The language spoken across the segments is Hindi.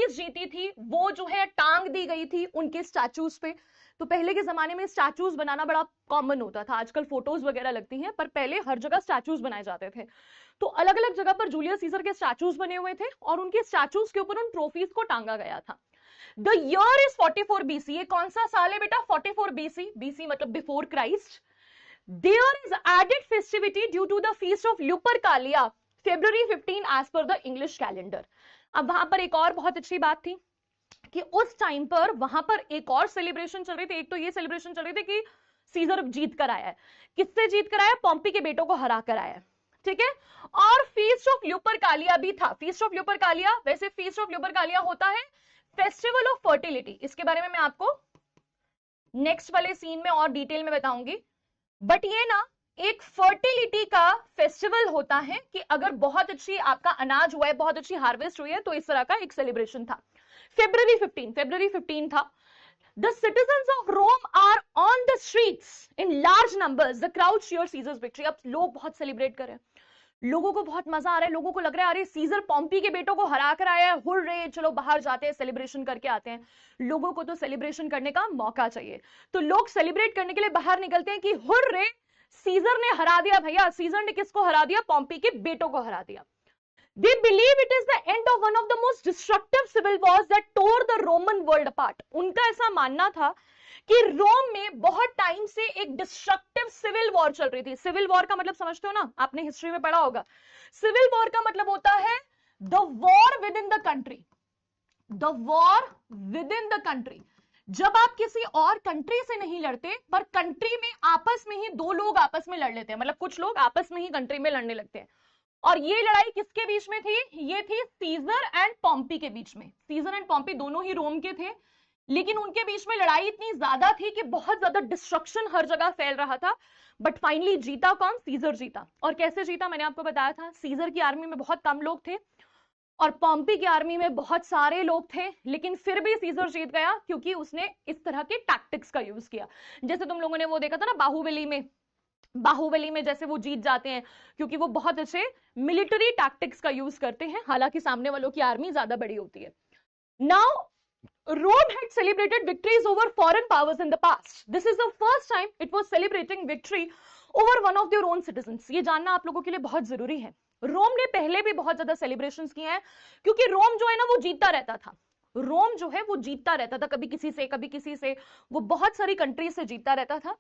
ट्रॉफीज जीती थी वो जो है टांग दी गई थी उनके स्टैचूज पे। तो पहले के जमाने में स्टैचूज बनाना बड़ा कॉमन होता था, आजकल फोटोज वगैरह लगती हैं, पर पहले हर जगह स्टैचूज बनाए जाते थे। तो अलग अलग जगह पर जूलियस सीजर के स्टैचूज बने हुए थे और उनके स्टैचूज के ऊपर उन ट्रॉफीज को टांगा गया था। The year is 44 BC। ये कौन सा साल है बेटा? 44 BC। BC मतलब before Christ. There is added festivity due to the feast of Lupercalia, February 15 as per the English calendar। अब वहां पर एक और बहुत अच्छी बात थी कि उस टाइम पर वहां पर एक और सेलिब्रेशन चल रही थी। एक तो ये सेलिब्रेशन चल रही थी कि सीजर जीत कर आया है। किससे जीत कर आया? पॉम्पी के बेटों को हरा कर आया है, ठीक है। और फीस्ट ऑफ ल्यूपरकालिया भी था। फीस्ट ऑफ ल्यूपरकालिया, वैसे फीस्ट ऑफ ल्यूपरकालिया होता है फेस्टिवल ऑफ फर्टिलिटी। इसके बारे में मैं आपको नेक्स्ट वाले सीन में और डिटेल में बताऊंगी। बट ये ना एक फर्टिलिटी का फेस्टिवल होता है कि अगर बहुत अच्छी आपका अनाज हुआ है, बहुत अच्छी हार्वेस्ट हुई है, तो इस तरह का एक सेलिब्रेशन था। February 15 था। The citizens of Rome are on the streets in large numbers. The crowd cheers Caesar's victory। अब लोग बहुत सेलिब्रेट कर रहे हैं, लोगों को बहुत मजा आ रहा है, लोगों को लग रहा है अरे सीजर पॉम्पी के बेटों को हरा कर आया है, हुर्रे, चलो बाहर जाते हैं, सेलिब्रेशन करके आते हैं। लोगों को तो सेलिब्रेशन करने का मौका चाहिए, तो लोग सेलिब्रेट करने के लिए बाहर निकलते हैं कि हुर्रे, सीजर ने हरा दिया भैया। सीजर ने किसको हरा दिया? पॉम्पी के बेटों को हरा दिया। They believe it is the end of one of the most destructive civil wars that tore the Roman world apart। उनका ऐसा मानना था कि रोम में बहुत टाइम से एक डिस्ट्रक्टिव सिविल वॉर चल रही थी। सिविल वॉर का मतलब समझते हो ना, आपने हिस्ट्री में पढ़ा होगा। सिविल वॉर का मतलब होता है the war with in the country. The war with in the country, जब आप किसी और कंट्री से नहीं लड़ते, पर कंट्री में आपस में ही दो लोग आपस में लड़ लेते हैं, मतलब कुछ लोग आपस में ही कंट्री में लड़ने लगते हैं। और ये लड़ाई किसके बीच में थी? ये थी सीजर एंड पॉम्पी के बीच में। सीजर एंड पॉम्पी दोनों ही रोम के थे, लेकिन उनके बीच में लड़ाई इतनी ज्यादा थी कि बहुत ज्यादा डिस्ट्रक्शन हर जगह फैल रहा था। बट फाइनली जीता कौन? सीजर जीता। और कैसे जीता? मैंने आपको बताया था, सीजर की आर्मी में बहुत कम लोग थे और पॉम्पी की आर्मी में बहुत सारे लोग थे, लेकिन फिर भी सीजर जीत गया क्योंकि उसने इस तरह के टैक्टिक्स का यूज किया। जैसे तुम लोगों ने वो देखा था ना बाहुबली में जैसे वो जीत जाते हैं क्योंकि वो बहुत अच्छे मिलिट्री टैक्टिक्स का यूज करते हैं, हालांकि सामने वालों की आर्मी ज्यादा बड़ी होती है। Now Rome had celebrated victories over foreign powers in the past. This is the first time it was celebrating victory over one of their own citizens। ये जानना आप लोगों के लिए बहुत जरूरी है। रोम ने पहले भी बहुत ज्यादा सेलिब्रेशंस किए हैं, क्योंकि रोम जो है ना वो जीतता रहता था। रोम जो है वो जीतता रहता था, कभी किसी से कभी किसी से, वो बहुत सारी कंट्री से जीतता रहता था।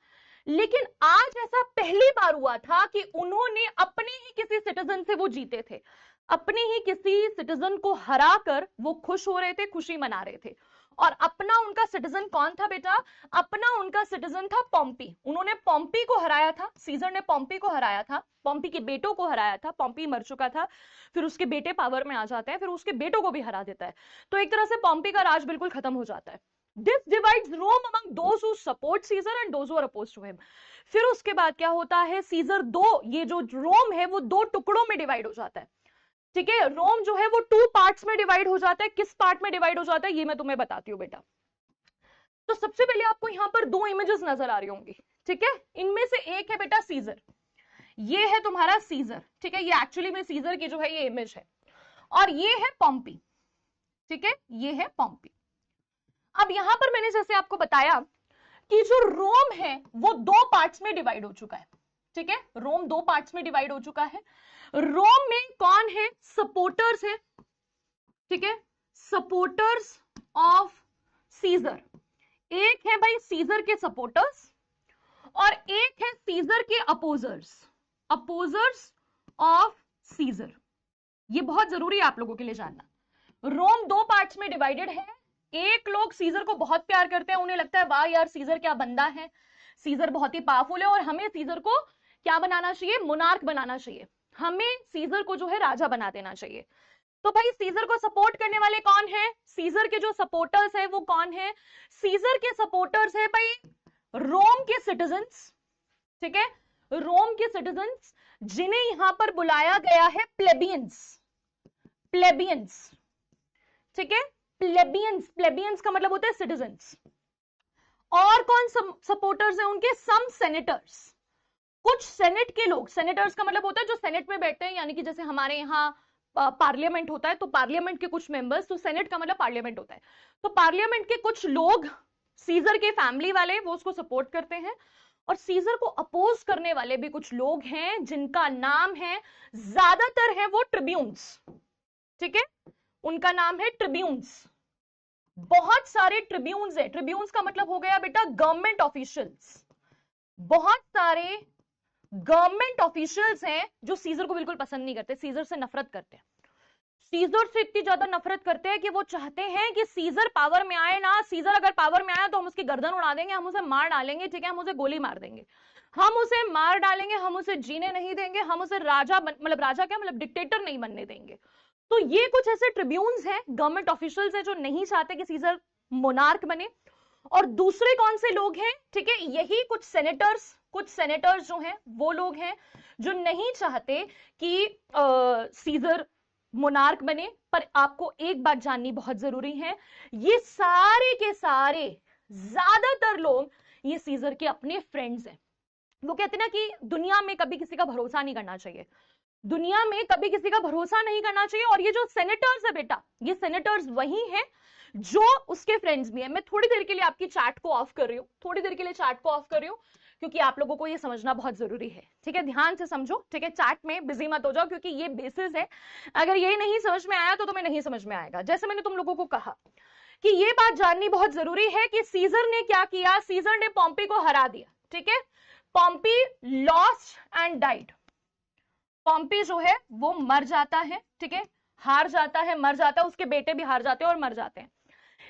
लेकिन आज ऐसा पहली बार हुआ था कि उन्होंने अपने ही किसी सिटीजन से वो जीते थे। अपने ही किसी सिटीजन को हराकर वो खुश हो रहे थे, खुशी मना रहे थे। और अपना उनका सिटीजन कौन था बेटा? अपना उनका सिटीजन था पॉम्पी। उन्होंने पॉम्पी को हराया था, सीजर ने पॉम्पी को हराया था, पॉम्पी के बेटों को हराया था। पॉम्पी मर चुका था, फिर उसके बेटे पावर में आ जाते हैं, फिर उसके बेटों को भी हरा देता है। तो एक तरह से पॉम्पी का राज बिल्कुल खत्म हो जाता है। This divides Rome among those who support Caesar and those who are opposed to him। फिर उसके बाद क्या होता है? सीजर दो, ये जो रोम है वो दो टुकड़ों में डिवाइड हो जाता है, ठीक है। रोम जो है वो 2 पार्ट्स में डिवाइड हो जाता है। किस पार्ट में डिवाइड हो जाता है ये मैं तुम्हें बताती हूँ बेटा। तो सबसे पहले आपको यहां पर 2 इमेजेस नजर आ रही होंगी, ठीक है। इनमें से एक है बेटा सीजर, ये है तुम्हारा सीजर, ठीक है। ये एक्चुअली में सीजर की जो है ये इमेज है, और ये है पॉम्पी, ठीक है, ये है पॉम्पी। अब यहां पर मैंने जैसे आपको बताया कि जो रोम है वो 2 पार्ट्स में डिवाइड हो चुका है, ठीक है। रोम 2 पार्ट्स में डिवाइड हो चुका है। रोम में कौन है? सपोर्टर्स है, ठीक है, सपोर्टर्स ऑफ सीजर। एक है भाई सीजर के सपोर्टर्स और एक है सीजर के अपोजर्स, अपोजर्स ऑफ सीजर। ये बहुत जरूरी है आप लोगों के लिए जानना। रोम 2 पार्ट्स में डिवाइडेड है। एक लोग सीजर को बहुत प्यार करते हैं, उन्हें लगता है वाह यार सीजर क्या बंदा है, सीजर बहुत ही पावरफुल है और हमें सीजर को क्या बनाना चाहिए? मोनार्क बनाना चाहिए, हमें सीजर को जो है राजा बना देना चाहिए। तो भाई सीजर को सपोर्ट करने वाले कौन है? सीजर के जो सपोर्टर्स है वो कौन है? सीजर के सपोर्टर्स है भाई रोम के सिटीजन्स, ठीक है, रोम के सिटीजन्स, जिन्हें यहां पर बुलाया गया है प्लेबियंस। प्लेबियंस, ठीक है, प्लेबियंस, प्लेबियंस का मतलब होता है सिटीजन्स। और कौन सपोर्टर्स है उनके? सम सेनेटर्स, कुछ सेनेट के लोग। सेनेटर्स का मतलब होता है जो सेनेट में बैठते हैं, यानी कि जैसे हमारे यहाँ पार्लियामेंट होता है, तो पार्लियामेंट के कुछ मेंबर्स, तो सेनेट का मतलब पार्लियामेंट होता है, तो पार्लियामेंट के कुछ लोग, सीजर के फैमिली वाले, वो उसको सपोर्ट करते हैं, और सीजर को अपोज करने वाले भी कुछ लोग हैं जिनका नाम है, ज्यादातर है वो ट्रिब्यून्स, ठीक है, उनका नाम है ट्रिब्यून्स। बहुत सारे ट्रिब्यून्स है, ट्रिब्यून्स का मतलब हो गया बेटा गवर्नमेंट ऑफिशियल्स, बहुत सारे गवर्नमेंट ऑफिशियल्स हैं जो सीजर को बिल्कुल पसंद नहीं करते, सीजर से नफरत करते हैं, सीजर से इतनी ज्यादा नफरत करते हैं कि वो चाहते हैं कि सीजर पावर में आए ना, सीजर अगर पावर में आया तो हम उसकी गर्दन उड़ा देंगे, हम उसे मार डालेंगे, ठीक है, हम उसे गोली मार देंगे, हम उसे मार डालेंगे, हम उसे जीने नहीं देंगे, हम उसे राजा मतलब राजा क्या मतलब डिक्टेटर नहीं बनने देंगे। तो ये कुछ ऐसे ट्रिब्यून्स हैं, गवर्नमेंट ऑफिशियल्स हैं जो नहीं चाहते कि सीजर मोनार्क बने। और दूसरे कौन से लोग हैं, ठीक है, यही कुछ सेनेटर्स जो हैं वो लोग हैं जो नहीं चाहते कि सीजर मोनार्क बने। पर आपको एक बात जाननी बहुत जरूरी है, ये सारे के सारे ज्यादातर लोग ये सीजर के अपने फ्रेंड्स हैं। वो कहते हैं ना कि दुनिया में कभी किसी का भरोसा नहीं करना चाहिए, दुनिया में कभी किसी का भरोसा नहीं करना चाहिए। और ये जो सेनेटर्स है बेटा, ये सेनेटर्स वही हैं जो उसके फ्रेंड्स भी हैं। मैं थोड़ी देर के लिए आपकी चैट को ऑफ कर रही हूँ, थोड़ी देर के लिए चैट को ऑफ कर रही हूँ, क्योंकि आप लोगों को ये समझना बहुत जरूरी है, ठीक है, ध्यान से समझो, ठीक है, चैट में बिजी मत हो जाओ, क्योंकि ये बेसिस है, अगर ये नहीं समझ में आया तो तुम्हें नहीं समझ में आएगा। जैसे मैंने तुम लोगों को कहा कि ये बात जाननी बहुत जरूरी है कि सीजर ने क्या किया, सीजर ने पॉम्पी को हरा दिया, ठीक है, Pompey lost and died, Pompey जो है वो मर जाता है, ठीक है, हार जाता है, मर जाता है, उसके बेटे भी हार जाते हैं और मर जाते हैं।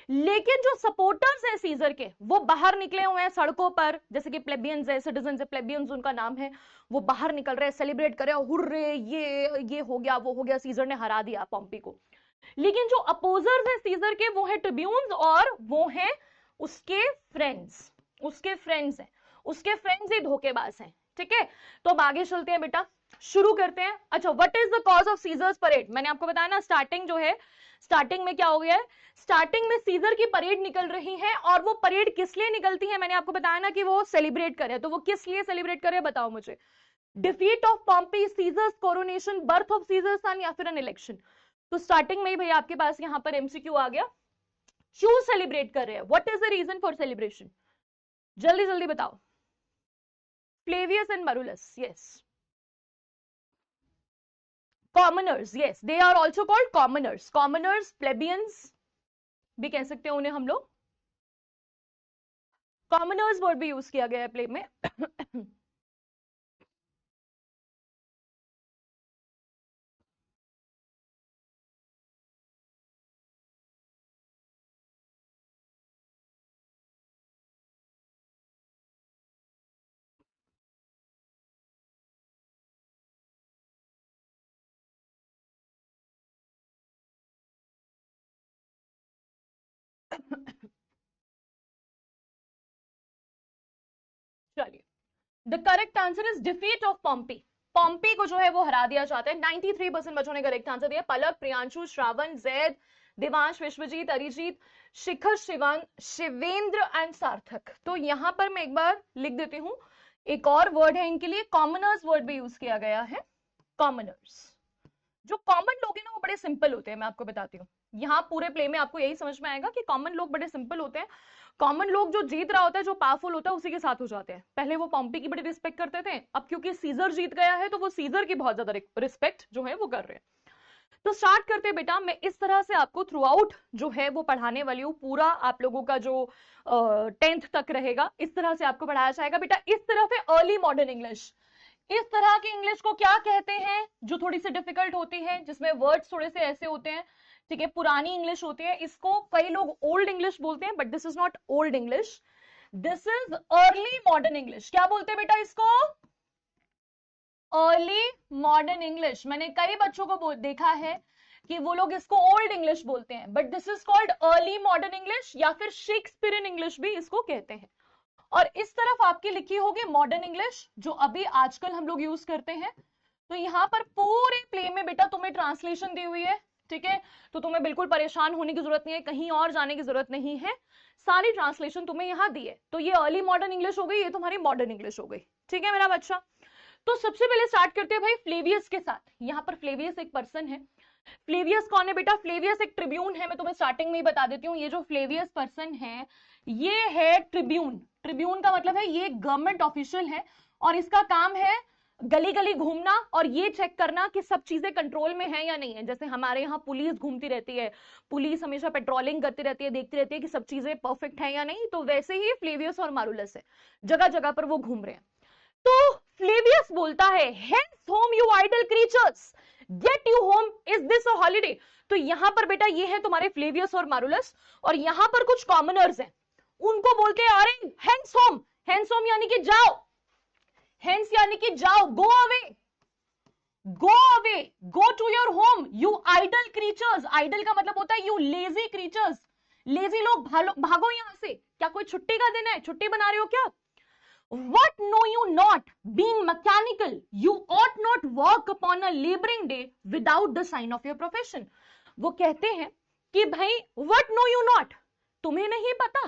लेकिन जो सपोर्टर्स हैं सीजर के, वो बाहर निकले हुए हैं सड़कों पर, जैसे कि प्लेबियंस है, सिटीजन है, प्लेबियंस उनका नाम है, वो बाहर निकल रहे हैं, सेलिब्रेट कर रहे हैं, हुर्रे ये हो गया, वो हो गया, सीजर ने हरा दिया पॉम्पी को। लेकिन जो अपोजर्स हैं सीजर के, वो है ट्रिब्यून्स, और वो हैं उसके फ्रेंड्स, उसके फ्रेंड्स हैं, उसके फ्रेंड्स ही धोखेबाज हैं, ठीक है। तो अब आगे चलते हैं बेटा, शुरू करते हैं। अच्छा, what is the cause of Caesar's parade, मैंने आपको बताया ना, स्टार्टिंग जो है, स्टार्टिंग में क्या हो गया है, स्टार्टिंग में सीजर की परेड निकल रही है, और वो परेड किस लिए निकलती है, मैंने आपको बताया ना कि वो सेलिब्रेट करे, तो वो किस लिए सेलिब्रेट करे बताओ मुझे, defeat of Pompey, Caesar's coronation, birth of Caesar son, या फिर एन इलेक्शन। तो स्टार्टिंग में ही भाई आपके पास यहां पर एमसीक्यू आ गया, क्यों सेलिब्रेट कर रहे हैं, what is the reason for celebration, जल्दी जल्दी बताओ। Flavius and Marullus, yes, commoners, yes, they are also called commoners, commoners, plebeians भी कह सकते हैं उन्हें हम लोग, कॉमनर्स वर्ड भी यूज किया गया है प्ले में। चलिए, the correct answer is defeat of Pompey, Pompey को जो है वो हरा दिया जाता है। 93% बच्चों ने करेक्ट आंसर दिया, पलक, प्रियांशु, श्रावण, जैद, देवांश, विश्वजीत, अरिजीत, शिखर, शिवेंद्र एंड सार्थक। तो यहां पर मैं एक बार लिख देती हूं, एक और वर्ड है इनके लिए, कॉमनर्स वर्ड भी यूज किया गया है, कॉमनर्स। जो कॉमन लोग हैं ना वो बड़े सिंपल होते हैं, मैं आपको बताती हूँ, यहाँ पूरे प्ले में आपको यही समझ में आएगा कि कॉमन लोग बड़े सिंपल होते हैं। कॉमन लोग जो जीत रहा होता है, जो पावरफुल होता है, उसी के साथ हो जाते हैं। पहले वो पॉम्पी की बड़ी रिस्पेक्ट करते थे, अब क्योंकि सीजर जीत गया है तो वो सीजर की बहुत ज्यादा रिस्पेक्ट जो है वो कर रहे हैं। तो स्टार्ट करते हैं बेटा, मैं इस तरह से आपको थ्रू आउट जो है वो पढ़ाने वाली हूँ, पूरा आप लोगों का जो 10th तक रहेगा इस तरह से आपको पढ़ाया जाएगा बेटा। इस तरफ है अर्ली मॉडर्न इंग्लिश, इस तरह की इंग्लिश को क्या कहते हैं, जो थोड़ी सी डिफिकल्ट होती है, जिसमें वर्ड्स थोड़े से ऐसे होते हैं, ठीक है, पुरानी इंग्लिश होती है, इसको कई लोग ओल्ड इंग्लिश बोलते हैं, but this is not old English, this is early modern English. क्या बोलते हैं बेटा इसको, अर्ली मॉडर्न इंग्लिश। मैंने कई बच्चों को देखा है कि वो लोग इसको ओल्ड इंग्लिश बोलते हैं, but this is called early modern English, या फिर शेक्सपियरियन इंग्लिश भी इसको कहते हैं। और इस तरफ आपकी लिखी होगी मॉडर्न इंग्लिश, जो अभी आजकल हम लोग यूज करते हैं। तो यहाँ पर पूरे प्ले में बेटा तुम्हें ट्रांसलेशन दी हुई है, ठीक है, तो तुम्हें बिल्कुल परेशान होने की जरूरत नहीं है, कहीं और जाने की जरूरत नहीं है, सारी ट्रांसलेशन तुम्हें यहाँ दी है। तो ये अर्ली मॉडर्न इंग्लिश हो गई, ये तुम्हारी मॉडर्न इंग्लिश हो गई, ठीक है मेरा बच्चा। तो सबसे पहले स्टार्ट करते हैं भाई फ्लेवियस के साथ। यहाँ पर फ्लेवियस एक पर्सन है फ्लेवियस कौन है बेटा? फ्लेवियस एक ट्रिब्यून है, मैं तुम्हें स्टार्टिंग में ही बता देती हूँ। ये जो फ्लेवियस पर्सन है ये है ट्रिब्यून। ट्रिब्यून का मतलब है ये गवर्नमेंट ऑफिशियल है और इसका काम है गली गली घूमना और ये चेक करना कि सब चीजें कंट्रोल में है या नहीं है। जैसे हमारे यहाँ पुलिस घूमती रहती है, पुलिस हमेशा पेट्रोलिंग करती रहती है, देखती रहती है कि सब चीजें परफेक्ट है या नहीं, तो वैसे ही फ्लेवियस और मारुलस है, जगह जगह पर वो घूम रहे हैं। तो फ्लेवियस बोलता है hence home you idle creatures, get you home, is this a holiday. तो यहां पर बेटा ये है तुम्हारे फ्लेवियस और मारुलस, और यहां पर कुछ कॉमनर्स हैं, उनको बोलते हैं अरे हेंस होम। हेंस होम यानी कि जाओ, हेंस यानी कि जाओ, go away, go away, go to your home you idle creatures. Idle का मतलब होता है यू लेजी क्रीचर्स, लेजी लोग, भागो यहां से। क्या कोई छुट्टी का दिन है? छुट्टी बना रहे हो क्या? What know you not, being mechanical, you ought not work upon a laboring day without the sign of your profession. वो कहते हैं कि भाई what know you not, तुम्हें नहीं पता,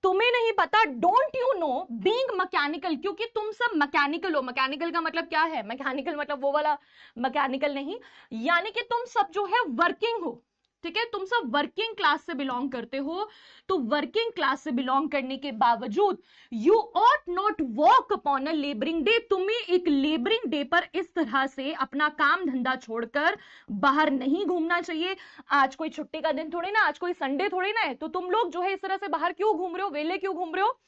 तुम्हें नहीं पता, don't you know being mechanical, क्योंकि तुम सब मैकेनिकल हो। मैकेनिकल का मतलब क्या है? मैकेनिकल मतलब वो वाला मैकेनिकल नहीं, यानी कि तुम सब जो है वर्किंग हो, ठीक है, तुम सब वर्किंग क्लास से बिलोंग करते हो। तो वर्किंग क्लास से बिलोंग करने के बावजूद you ought not work upon a labouring day, तुम्हें एक लेबरिंग डे पर इस तरह से अपना काम धंधा छोड़कर बाहर नहीं घूमना चाहिए। आज कोई छुट्टी का दिन थोड़ी ना, आज कोई संडे थोड़ी ना है, तो तुम लोग जो है इस तरह से बाहर क्यों घूम रहे हो, वेले क्यों घूम रहे हो?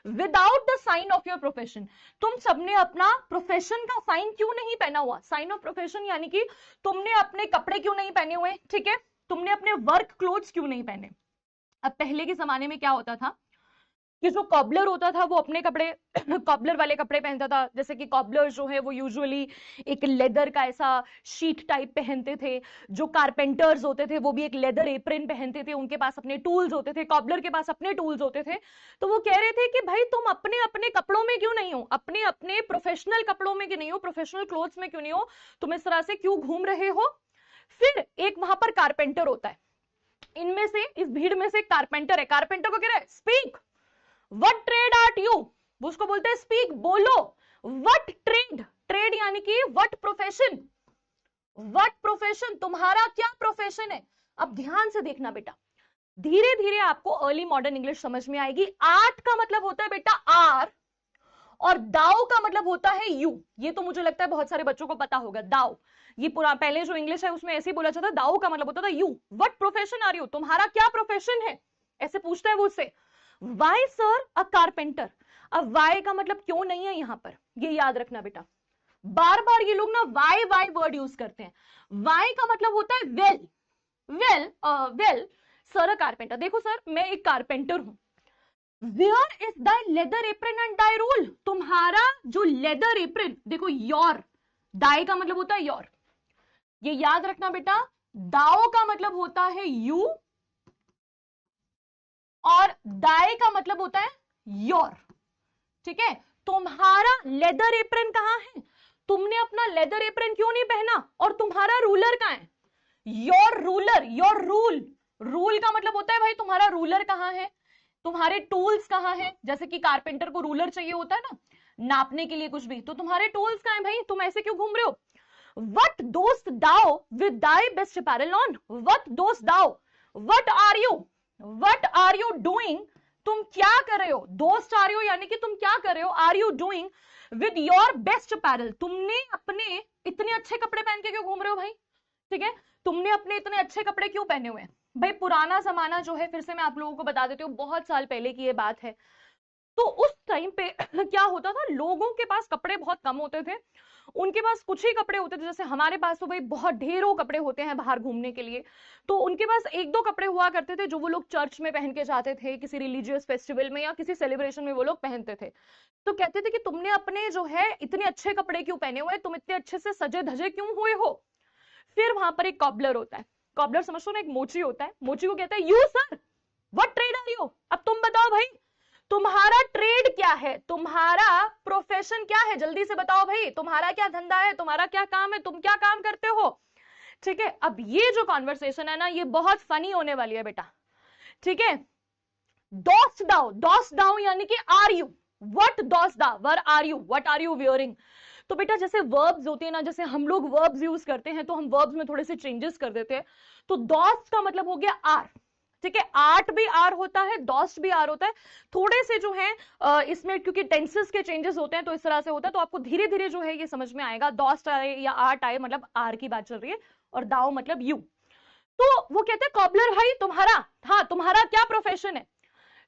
Without the sign of your profession, तुम सबने अपना प्रोफेशन का साइन क्यों नहीं पहना हुआ? साइन ऑफ प्रोफेशन यानी कि तुमने अपने कपड़े क्यों नहीं पहने हुए, ठीक है, तुमने अपने वर्क क्लोथ्स क्यों नहीं पहने? अब पहले के जमाने में क्या होता था कि जो कॉबलर होता था वो अपने कपड़े कॉबलर वाले कपड़े पहनता था, जैसे कि कॉबलर जो है वो यूजुअली एक लेदर का ऐसा शीट टाइप पहनते थे। जो कारपेंटर्स होते थे वो भी एक लेदर एप्रन पहनते थे, उनके पास अपने टूल्स होते थे, कॉबलर के पास अपने टूल्स होते थे। तो वो कह रहे थे कि भाई तुम अपने अपने कपड़ों में क्यों नहीं हो, अपने अपने प्रोफेशनल कपड़ों में क्यों नहीं हो, प्रोफेशनल क्लोथ्स में क्यों नहीं हो, तुम इस तरह से क्यों घूम रहे हो? फिर एक वहां पर कारपेंटर होता है, इनमें से इस भीड़ में से एक कारपेंटर है, कारपेंटर को कह रहा है speak, what trade art you, वो उसको बोलते हैं स्पीक, बोलो, व्हाट ट्रेड, ट्रेड यानी कि व्हाट प्रोफेशन, व्हाट प्रोफेशन, तुम्हारा क्या प्रोफेशन है? अब ध्यान से देखना बेटा, धीरे धीरे आपको अर्ली मॉडर्न इंग्लिश समझ में आएगी। आर्ट का मतलब होता है बेटा आर, और दाओ का मतलब होता है यू। ये तो मुझे लगता है बहुत सारे बच्चों को पता होगा, दाओ, ये पूरा पहले जो इंग्लिश है उसमें ऐसे ही बोला जाता है, दाओ का मतलब होता था you, what profession are you, तुम्हारा क्या प्रोफेशन है, ऐसे पूछता है वो उससे। वाई सर अ कारपेंटर, अब वाई का मतलब क्यों नहीं है यहां पर, ये याद रखना बेटा, बार बार ये लोग ना वाई वाई वर्ड यूज करते हैं। वाई का मतलब होता है well, well sir a carpenter, देखो सर मैं एक कारपेंटर हूं। Where is thy leather apron and thy rule, तुम्हारा जो लेदर एप्रन, देखो योर, दाई का मतलब होता है योर, ये याद रखना बेटा, दाओ का मतलब होता है यू और दाई का मतलब होता है योर, ठीक है। तुम्हारा लेदर एप्रन कहां है, तुमने अपना लेदर एप्रन क्यों नहीं पहना, और तुम्हारा रूलर कहां है, your ruler, your rule, rule का मतलब होता है भाई तुम्हारा रूलर कहां है, तुम्हारे टूल्स कहां हैं, जैसे कि कारपेंटर को रूलर चाहिए होता है ना नापने के लिए कुछ भी, तो तुम्हारे टूल्स कहां हैं भाई, तुम ऐसे क्यों घूम रहे हो? What dost thou with thy best apparel on? What dost thou? What are you? What are you doing? तुम क्या कर रहे हो? दोस्त आ रहे हो यानी कि तुम क्या कर रहे हो? Are you doing with your best apparel? तुमने अपने इतने अच्छे कपड़े पहन के क्यों घूम रहे हो भाई? ठीक है, तुमने अपने इतने अच्छे कपड़े क्यों पहने हुए हैं? भाई पुराना जमाना जो है, फिर से मैं आप लोगों को बता देती हूँ, बहुत साल पहले की ये बात है। तो उस टाइम पे क्या होता था, लोगों के पास कपड़े बहुत कम होते थे, उनके पास कुछ ही कपड़े होते थे। जैसे हमारे पास तो भाई बहुत ढेरों कपड़े होते हैं बाहर घूमने के लिए, तो उनके पास एक दो कपड़े हुआ करते थे जो वो लोग चर्च में पहन के जाते थे, किसी रिलीजियस फेस्टिवल में या किसी सेलिब्रेशन में वो लोग पहनते थे। तो कहते थे कि तुमने अपने जो है इतने अच्छे कपड़े क्यों पहने हुए, तुम इतने अच्छे से सजे धजे क्यों हुए हो? फिर वहां पर एक कॉबलर होता है, कॉबलर समझो ना, एक मोची होता है, मोची को कहता है you sir what trade are you, अब तुम बताओ भाई तुम्हारा ट्रेड क्या है, तुम्हारा प्रोफेशन क्या है, जल्दी से बताओ भाई, तुम्हारा क्या धंधा है, तुम्हारा क्या काम है, तुम क्या काम करते हो? ठीक है, अब ये जो कॉन्वर्सेशन है ना ये बहुत फनी होने वाली है बेटा, ठीक है। दोस्त दाओ यानी कि are you, what dost thou, where are you, what are you wearing, तो बेटा जैसे वर्ब्स होती है ना, जैसे हम लोग वर्ब्स यूज करते हैं तो हम वर्ब्स में थोड़े से चेंजेस कर देते हैं। तो दोस्त का मतलब हो गया आर, ठीक है, आर्ट भी आर होता है, दोस्त भी आर होता है। थोड़े से जो है इसमें क्योंकि टेंसेस के चेंजेस होते हैं तो इस तरह से होता है, तो आपको धीरे धीरे जो है ये समझ में आएगा। दोस्त आए या आर्ट आए मतलब आर की बात चल रही है, और दाओ मतलब यू। तो वो कहते हैं कॉबलर भाई तुम्हारा, हाँ तुम्हारा क्या प्रोफेशन है?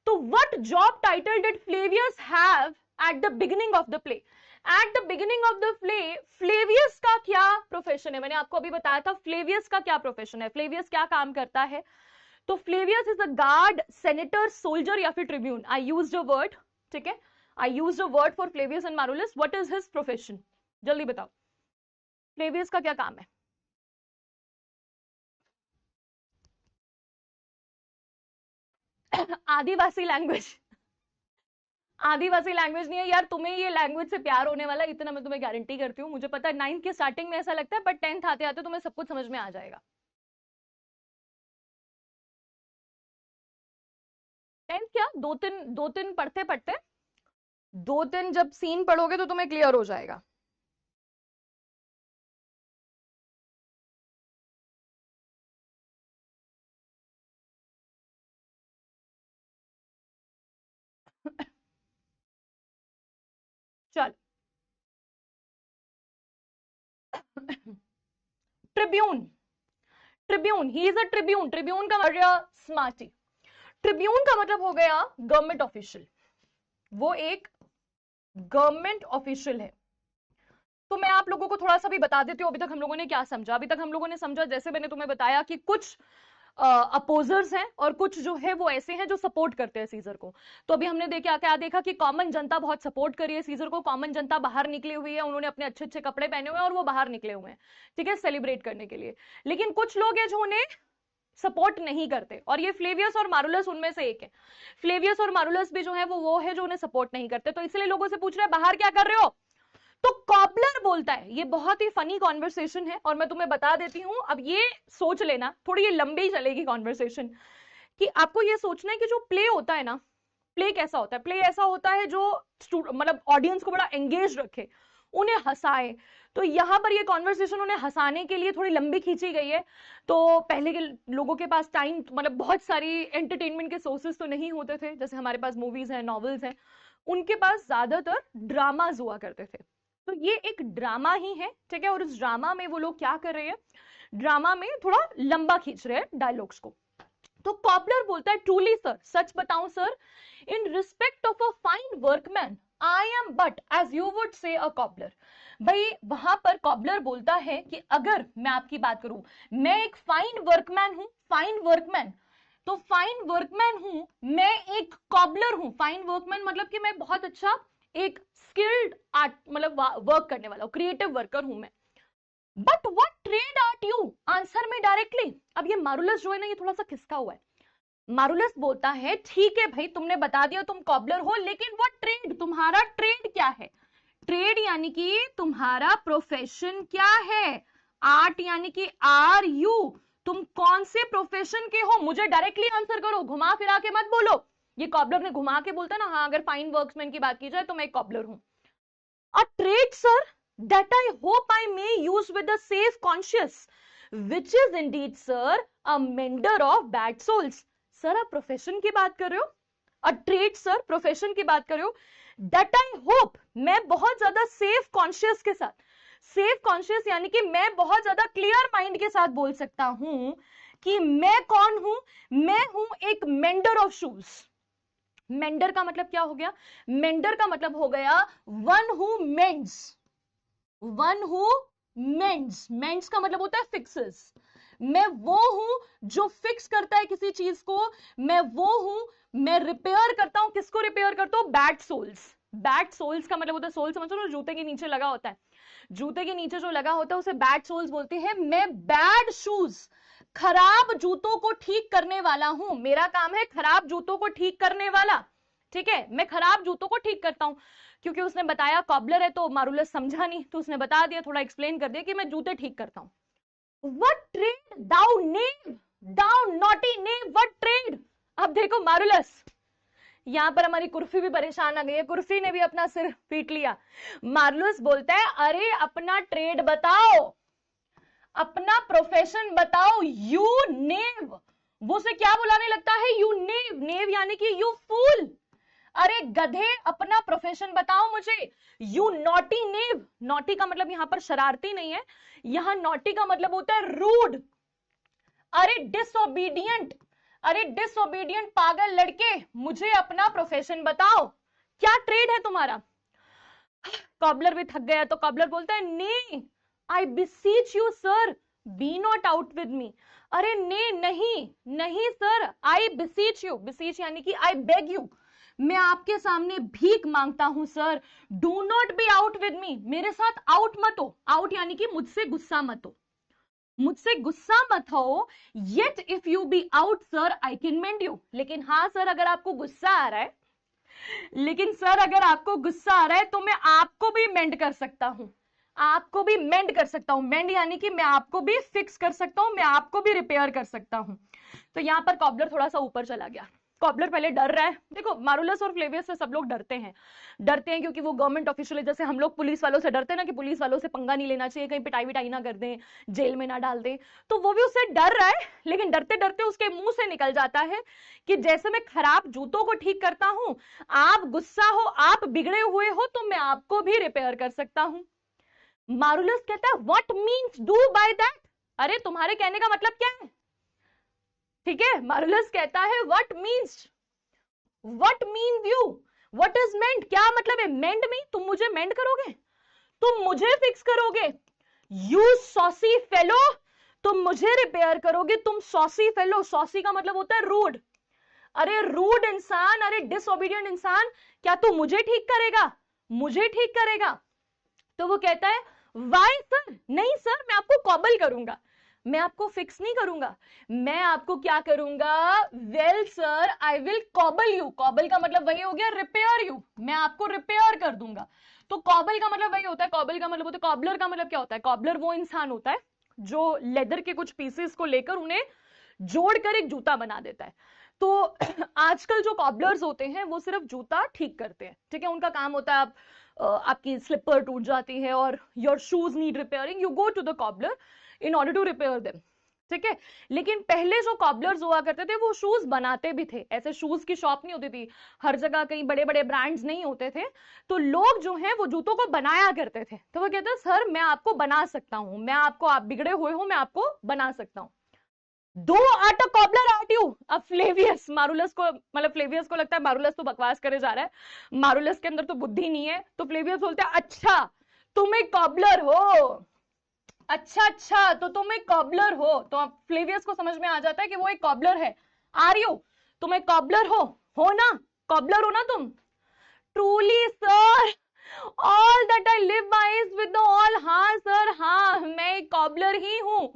तो what job title did Flavius have at the beginning of the play? At the beginning of the play Flavius का क्या प्रोफेशन है? मैंने आपको अभी बताया था फ्लेवियस का क्या प्रोफेशन है, फ्लेवियस क्या काम करता है। तो Flavius is a guard, senator, soldier या फिर Tribune. I used a word, ठीक है, I used a word for Flavius and Marullus. What is his profession? जल्दी बताओ, फ्लेवियस का क्या काम है? आदिवासी लैंग्वेज। आदिवासी लैंग्वेज नहीं है यार, तुम्हें ये लैंग्वेज से प्यार होने वाला, इतना मैं तुम्हें गारंटी करती हूँ। मुझे पता है 9th के स्टार्टिंग में ऐसा लगता है, बट 10th आते आते तुम्हें सब कुछ समझ में आ जाएगा। 10th क्या, दो तीन पढ़ते पढ़ते, दो तीन जब सीन पढ़ोगे तो तुम्हें क्लियर हो जाएगा। चल, Tribune, Tribune, he is a Tribune. Tribune का मतलब स्मार्टी। ट्रिब्यून का मतलब हो गया गवर्नमेंट ऑफिशियल, वो एक गवर्नमेंट ऑफिशियल है। तो मैं आप लोगों को थोड़ा सा भी बता देती हूँ अभी तक हम लोगों ने क्या समझा। अभी तक हम लोगों ने समझा, जैसे मैंने तुम्हें बताया कि कुछ अपोजर्स हैं और कुछ जो है वो ऐसे हैं जो सपोर्ट करते हैं सीजर को। तो अभी हमने देखा, क्या देखा कि कॉमन जनता बहुत सपोर्ट करी है सीजर को। कॉमन जनता बाहर निकली हुई है, उन्होंने अपने अच्छे अच्छे कपड़े पहने हुए हैं और वो बाहर निकले हुए हैं, ठीक है, सेलिब्रेट करने के लिए। लेकिन कुछ लोग हैं जो उन्हें सपोर्ट नहीं करते, और ये फ्लेवियस और मारुलस उनमें से एक है। फ्लेवियस और मारुलस भी जो है वो है जो उन्हें सपोर्ट नहीं करते। तो इसलिए लोगों से पूछ रहे हैं बाहर क्या कर रहे हो? तो कॉबलर बोलता है, ये बहुत ही फनी कॉन्वर्सेशन है और मैं तुम्हें बता देती हूं। अब ये सोच लेना, थोड़ी ये लंबी चलेगी कॉन्वर्सेशन, कि आपको ये सोचना है कि जो प्ले होता है ना, प्ले कैसा होता है? प्ले ऐसा होता है जो मतलब ऑडियंस को बड़ा एंगेज रखे, उन्हें हंसाए। तो यहां पर ये कॉन्वर्सेशन उन्हें हंसाने के लिए थोड़ी लंबी खींची गई है। तो पहले के लोगों के पास टाइम, मतलब बहुत सारी एंटरटेनमेंट के सोर्सेस तो नहीं होते थे, जैसे हमारे पास मूवीज हैं, नॉवेल्स हैं। उनके पास ज्यादातर ड्रामाज हुआ करते थे। तो ये एक ड्रामा ही है, ठीक है, और इस ड्रामा में वो लोग क्या कर रहे हैं, ड्रामा में थोड़ा लंबा खींच रहे हैं डायलॉग्स को। तो कॉबलर बोलता है, ट्रूली सर, सच बताऊं sir, in respect of a fine workman I am but as you would say a cobbler. भाई वहां पर कॉबलर बोलता है कि अगर मैं आपकी बात करूं, मैं एक फाइन वर्कमैन हूं, फाइन वर्कमैन, तो फाइन वर्कमैन हूं, मैं एक कॉबलर हूं। फाइन वर्कमैन मतलब कि मैं बहुत अच्छा एक स्किल्ड आर्ट मतलब वर्क करने वाला हूं, क्रिएटिव वर्कर हूं मैं। But what trade art you, answer में डायरेक्टली। अब ये मारुलस जो है ना, ये थोड़ा सा खिसका हुआ है। मारुलस बोलता है ठीक है भाई, तुमने बता दिया तुम कॉबलर हो, लेकिन वो ट्रेड, तुम्हारा ट्रेड क्या है? ट्रेड यानी कि तुम्हारा प्रोफेशन क्या है? आर्ट यानी कि आर यू, तुम कौन से प्रोफेशन के हो? मुझे डायरेक्टली आंसर करो, घुमा फिरा के मत बोलो। ये कॉबलर ने घुमा के बोलता ना, हाँ अगर फाइन वर्क्समैन की बात की जाए तो मैं एक कॉबलर हूं। A trade sir that I hope I may use with a safe conscience, which is indeed sir a mender of bad soles. Sir आप प्रोफेशन की बात कर रहे हो, अ ट्रेड सर प्रोफेशन की बात कर रहे हो, दैट आई होप, मैं बहुत ज्यादा सेफ कॉन्शियस के साथ, सेफ कॉन्शियस यानी कि मैं बहुत ज्यादा क्लियर माइंड के साथ बोल सकता हूं कि मैं कौन हूं, मैं हूं एक मेंडर ऑफ शूज। मेंडर का मतलब क्या हो गया? मेंडर का मतलब हो गया वन हु मेंड्स, वन हु मेंड्स, मेंड्स का मतलब होता है फिक्सेस। मैं वो हूं जो फिक्स करता है किसी चीज को, मैं वो हूं, मैं रिपेयर करता हूं। किसको रिपेयर करता हूं? Bad souls. बैड सोल्स का मतलब होता है, सोल समझो ना, जूते के नीचे लगा होता है, जूते के नीचे जो लगा होता है उसे बैड सोल्स बोलते हैं। मैं बैड शूज, खराब जूतों को ठीक करने वाला हूं, मेरा काम है खराब जूतों को ठीक करने वाला, ठीक है, मैं खराब जूतों को ठीक करता हूं। क्योंकि उसने बताया कॉबलर है तो मारुलस समझा नहीं, तो उसने बता दिया, थोड़ा एक्सप्लेन कर दिया कि मैं जूते ठीक करता हूं। What trade thou name, thou naughty name, what trade. अब देखो मारुलस, यहाँ पर हमारी कुर्फी भी परेशान आ गई है, कुर्फी ने भी अपना सिर पीट लिया। मार्लुस बोलता है अरे अपना ट्रेड बताओ, अपना प्रोफेशन बताओ, यू नेव। वो से क्या बुलाने लगता है, यू नेव, नेव यानी कि यू फूल, अरे गधे अपना प्रोफेशन बताओ मुझे, यू नॉटी नेव। नॉटी का मतलब यहां पर शरारती नहीं है, यहां नॉटी का मतलब होता है रूड, अरे डिसओबीडियंट, अरे डिसओबीडियंट पागल लड़के, मुझे अपना प्रोफेशन बताओ, क्या ट्रेड है तुम्हारा। कॉबलर भी थक गया तो कॉबलर बोलता है ने, I beseech you sir, be not out with me. अरे ने, नहीं नहीं सर, आई बिसीच यू, बिसीच यानी कि आई बेग यू, मैं आपके सामने भीख मांगता हूं sir, do not be out with मी, मेरे साथ आउट मत हो, आउट यानी कि मुझसे गुस्सा मत हो, मुझसे गुस्सा मत हो। Yet if you be out sir I can mend you, लेकिन हाँ सर अगर आपको गुस्सा आ रहा है, लेकिन सर अगर आपको गुस्सा आ रहा है तो मैं आपको भी मेंड कर सकता हूं, आपको भी मेंड कर सकता हूं, मेंड यानी कि मैं आपको भी फिक्स कर सकता हूं, मैं आपको भी रिपेयर कर सकता हूं। तो यहां पर कॉबलर थोड़ा सा ऊपर चला गया, कॉबलर पहले डर रहा है। देखो मारुलस और फ्लेवियस से सब लोग डरते हैं, डरते हैं क्योंकि वो गवर्नमेंट ऑफिशियल है, जैसे हम लोग पुलिस वालों से डरते हैं ना कि पुलिस वालों से पंगा नहीं लेना चाहिए, कहीं पिटाई विटाई ना कर दें, जेल में ना डाल दें, तो वो भी उससे डर रहा है। लेकिन डरते डरते उसके मुंह से निकल जाता है कि जैसे मैं खराब जूतों को ठीक करता हूं, आप गुस्सा हो, आप बिगड़े हुए हो, तो मैं आपको भी रिपेयर कर सकता हूं। मारुलस कहता है what means do by that, अरे तुम्हारे कहने का मतलब क्या है, ठीक है। मारुलस कहता है what means, what mean you, what is meant, क्या मतलब है मेंड मी, तुम मुझे मेंड करोगे, तुम मुझे फिक्स करोगे, यू सॉसी फेलो, तुम मुझे रिपेयर करोगे, तुम सॉसी फेलो, सॉसी का मतलब होता है रूड, अरे रूड इंसान, अरे डिसओबीडियंट इंसान, क्या तू मुझे ठीक करेगा, मुझे ठीक करेगा। तो वो कहता है वाई सर, नहीं सर मैं आपको कॉबल करूंगा, मैं आपको फिक्स नहीं करूंगा, मैं आपको क्या करूंगा, well sir I will cobble you, cobble का मतलब वही हो गया रिपेयर यू, मैं आपको रिपेयर कर दूंगा। तो कॉबल का मतलब वही होता है, कॉबल का मतलब होता है, कॉबलर का मतलब क्या होता है, कॉबलर वो इंसान होता है जो लेदर के कुछ पीसेस को लेकर उन्हें जोड़कर एक जूता बना देता है। तो आजकल जो कॉबलर्स होते हैं वो सिर्फ जूता ठीक करते हैं, ठीक है, उनका काम होता है, आपकी स्लिपर टूट जाती है और your shoes need repairing, you go to the cobbler in order to repair them, ठीक है। लेकिन पहले जो कॉबलर्स हुआ करते थे वो शूज बनाते भी थे, ऐसे शूज की शॉप नहीं होती थी हर जगह, कहीं बड़े बड़े ब्रांड्स नहीं होते थे, तो लोग जो हैं वो जूतों को बनाया करते थे। तो वो कहते हैं सर मैं आपको बना सकता हूं, मैं आपको, आप बिगड़े हुए हो मैं आपको बना सकता हूं, दो art a cobbler art you. अब फ्लेवियस, मारुलस को, मतलब फ्लेवियस को लगता है मारुलस तो बकवास करे जा रहा है, मारुलस के अंदर तो बुद्धि नहीं है, तो फ्लेवियस बोलते हैं अच्छा तुम एक कॉबलर हो, अच्छा अच्छा तो तुम एक कॉबलर हो। तो अब फ्लेवियस को समझ में आ जाता है कि वो एक कॉबलर है, आर यू, तुम एक कॉबलर हो ना, कॉबलर हो ना तुम। Truly sir, all that I live by is with the all, हाँ सर हाँ मैं एक कॉबलर ही हूं।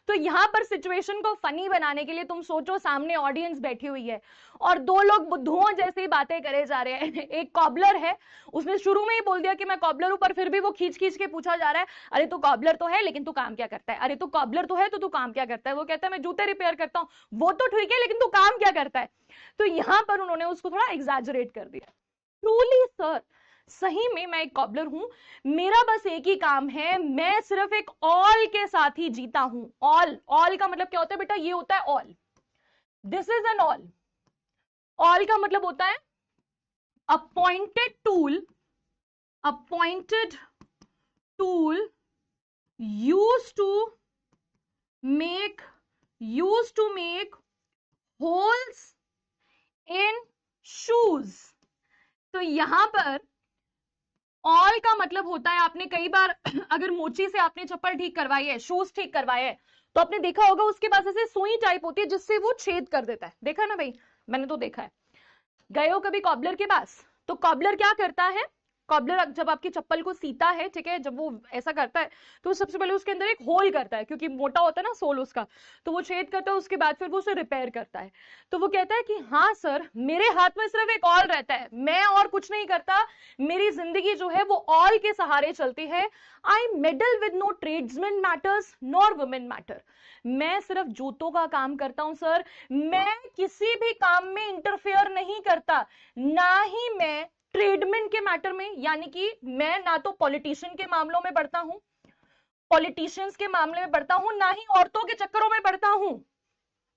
तो यहां पर सिचुएशन को फनी बनाने के लिए तुम सोचो सामने ऑडियंस बैठी हुई है और दो लोग बुद्धुओं जैसी बातें करे जा रहे हैं। एक कॉबलर है, उसने शुरू में ही बोल दिया कि मैं कॉबलर हूं, पर फिर भी वो खींच खींच के पूछा जा रहा है अरे तू कॉबलर तो है लेकिन तू काम क्या करता है, अरे तू कॉबलर तो है तो तू काम क्या करता है। वो कहता है मैं जूते रिपेयर करता हूं, वो तो ठीक है लेकिन तू काम क्या करता है। तो यहां पर उन्होंने उसको थोड़ा एग्जैजरेट कर दिया। ट्रूली सर, सही में मैं एक कॉबलर हूं, मेरा बस एक ही काम है, मैं सिर्फ एक ऑल के साथ ही जीता हूं। ऑल, ऑल का मतलब क्या होता है बेटा, ये होता है awl, this is an awl. Awl का मतलब होता है a pointed tool, a pointed tool use to make, use to make holes in shoes. तो यहां पर ऑल का मतलब होता है, आपने कई बार अगर मोची से आपने चप्पल ठीक करवाई है, शूज ठीक करवाए है, तो आपने देखा होगा उसके पास ऐसे सुई टाइप होती है जिससे वो छेद कर देता है, देखा ना भाई, मैंने तो देखा है। गए हो कभी कॉबलर के पास, तो कॉबलर क्या करता है, कॉबलर जब आपकी चप्पल को सीता है, ठीक है, जब वो ऐसा करता है तो सबसे पहले उसके अंदर एक होल करता है, क्योंकि मोटा होता है ना सोल उसका, तो वो छेद करता है, उसके बाद फिर वो उसे रिपेयर करता है। तो वो कहता है कि हाँ सर, मेरे हाथ में सिर्फ एक ऑल रहता है, मैं और कुछ नहीं करता, मेरी जिंदगी जो है वो ऑल के सहारे चलती है। I meddle with no tradesman matters nor women matter. मैं सिर्फ जूतों का काम करता हूं सर, मैं किसी भी काम में इंटरफेयर नहीं करता, ना ही मैं ट्रेडमैन के मैटर में, यानी कि मैं ना तो पॉलिटिशियन के मामलों में बढ़ता हूं, पॉलिटिशियंस के मामले में बढ़ता हूं, ना ही औरतों के चक्करों में बढ़ता हूं,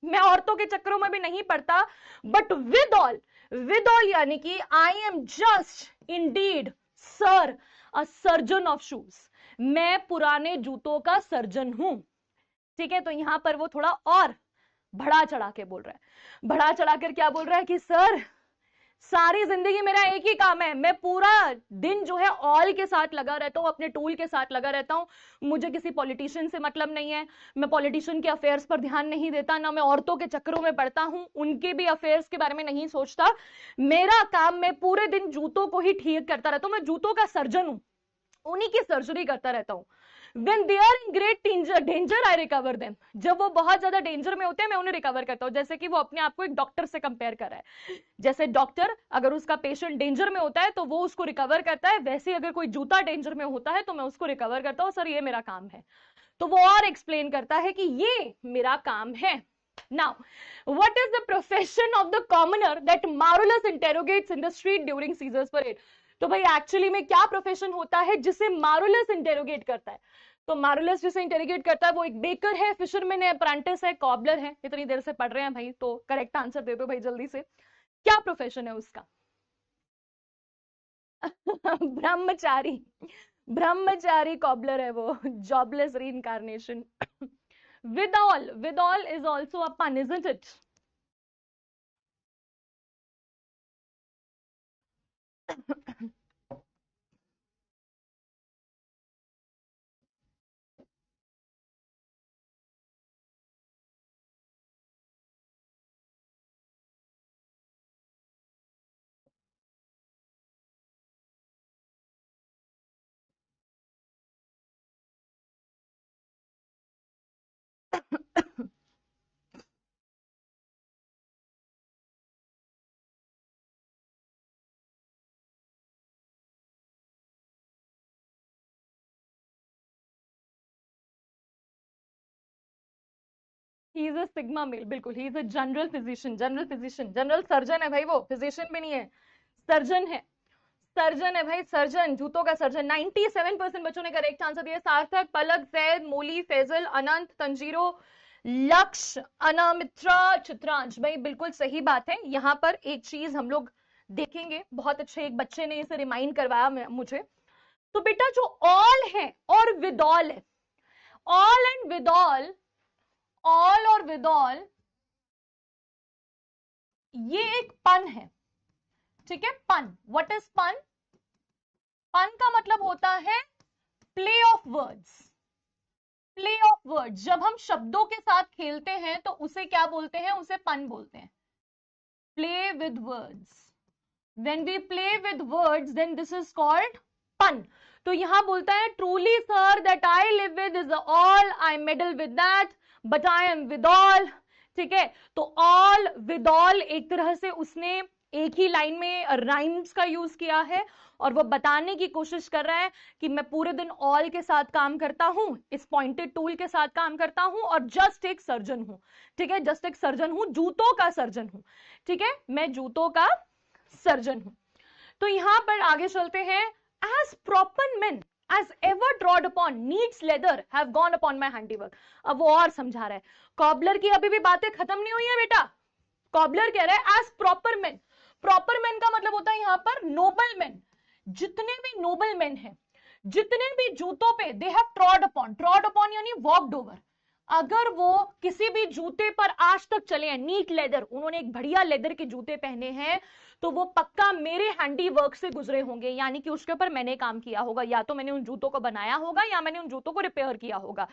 मैं औरतों के चक्करों में भी नहीं पड़ता। बट विद ऑल यानी कि I am just Indeed sir a surgeon of shoes. मैं पुराने जूतों का सर्जन हूं, ठीक है। तो यहां पर वो थोड़ा और बढ़ा चढ़ा के बोल रहा है, बढ़ा चढ़ाकर क्या बोल रहा है कि सर सारी जिंदगी मेरा एक ही काम है, मैं पूरा दिन जो है ऑल के साथ लगा रहता हूं, अपने टूल के साथ लगा रहता हूं, मुझे किसी पॉलिटिशियन से मतलब नहीं है, मैं पॉलिटिशियन के अफेयर्स पर ध्यान नहीं देता, ना मैं औरतों के चक्करों में पड़ता हूं, उनके भी अफेयर्स के बारे में नहीं सोचता। मेरा काम, मैं पूरे दिन जूतों को ही ठीक करता रहता हूं, मैं जूतों का सर्जन हूं, उन्हीं की सर्जरी करता रहता हूं। When they are in great danger, I recover them. जब वो बहुत ज्यादा डेंजर में होते हैं मैं उन्हें रिकवर करता हूं। जैसे कि वो अपने आप को एक डॉक्टर से कंपेयर कर रहा है, जैसे डॉक्टर अगर उसका पेशेंट डेंजर में होता है तो वो उसको रिकवर करता है, वैसे ही अगर कोई जूता डेंजर में होता है तो मैं उसको रिकवर करता हूं, सर ये मेरा काम है। तो वो और एक्सप्लेन करता है कि ये मेरा काम है। Now, what is the profession of the commoner that Marvelous interrogates in the street during Caesar's parade? तो भाई एक्चुअली में क्या प्रोफेशन होता है जिसे मारुलस इंटेरोगेट करता है? तो मारुलस जिसे इंटेरोगेट करता है वो एक बेकर है, फिशरमैन है, अप्रेंटिस है, कॉबलर है। इतनी देर से पढ़ रहे हैं भाई तो करेक्ट आंसर दे दो भाई जल्दी से, क्या प्रोफेशन है उसका? ब्रह्मचारी, ब्रह्मचारी कॉबलर है वो, jobless reincarnation. With all is also a pun, isn't it? He is a sigma male, बिल्कुल, he is a general physician, general physician, general surgeon है भाई, वो फिजिशियन भी नहीं है, सर्जन है, सर्जन है भाई, सर्जन, जूतों का सर्जन। 97% बच्चों ने करेक्ट आंसर दिया। सार्थक, पलक, जैद, मोली, फैजल, अनंत, तंजीरो, लक्ष्य, अनामित्रा, चित्रांश, भाई बिल्कुल सही बात है। यहाँ पर एक चीज हम लोग देखेंगे, बहुत अच्छे एक बच्चे ने इसे रिमाइंड करवाया मुझे। तो बेटा जो ऑल है और विदॉल है, ऑल एंड विदॉल, ऑल और विदॉल, ये एक पन है, ठीक है। पन, व्हाट इज पन? पन का मतलब होता है play of words, play of words. जब हम शब्दों के साथ खेलते हैं तो उसे क्या बोलते हैं? उसे पन बोलते हैं, play with words. When we play with words, then this is called pun. तो यहां बोलता है truly sir that I live with is all, I meddle with that, but I am with all, ठीक है। तो all with all एक तरह से उसने एक ही लाइन में राइम्स का यूज किया है और वो बताने की कोशिश कर रहा है कि मैं पूरे दिन ऑल के साथ काम करता हूं, इस पॉइंटेड टूल के साथ काम करता हूं और जस्ट एक सर्जन हूं, ठीक है, जस्ट एक सर्जन हूं, जूतों का सर्जन हूं, ठीक है, मैं जूतों का सर्जन हूं। तो यहां पर आगे चलते हैं। as proper men as ever trod upon needs leather have gone upon my handiwork। अब वो और समझा रहा है, कॉबलर की अभी भी बातें खत्म नहीं हुई है बेटा। कॉबलर कह रहा है as proper man, proper man का मतलब होता है यहां पर नोबल मैन, जितने भी नोबल मैन हैं, जितने भी जूतों पे दे हैव ट्रॉड अपॉन यानी वॉकड ओवर, अगर वो किसी भी जूते पर आज तक चले हैं, नीट लेदर, उन्होंने एक बढ़िया लेदर के जूते पहने हैं, तो वो पक्का मेरे हैंडी वर्क से गुजरे होंगे, यानी कि उसके ऊपर मैंने काम किया होगा, या तो मैंने उन जूतों को बनाया होगा या मैंने उन जूतों को रिपेयर किया होगा।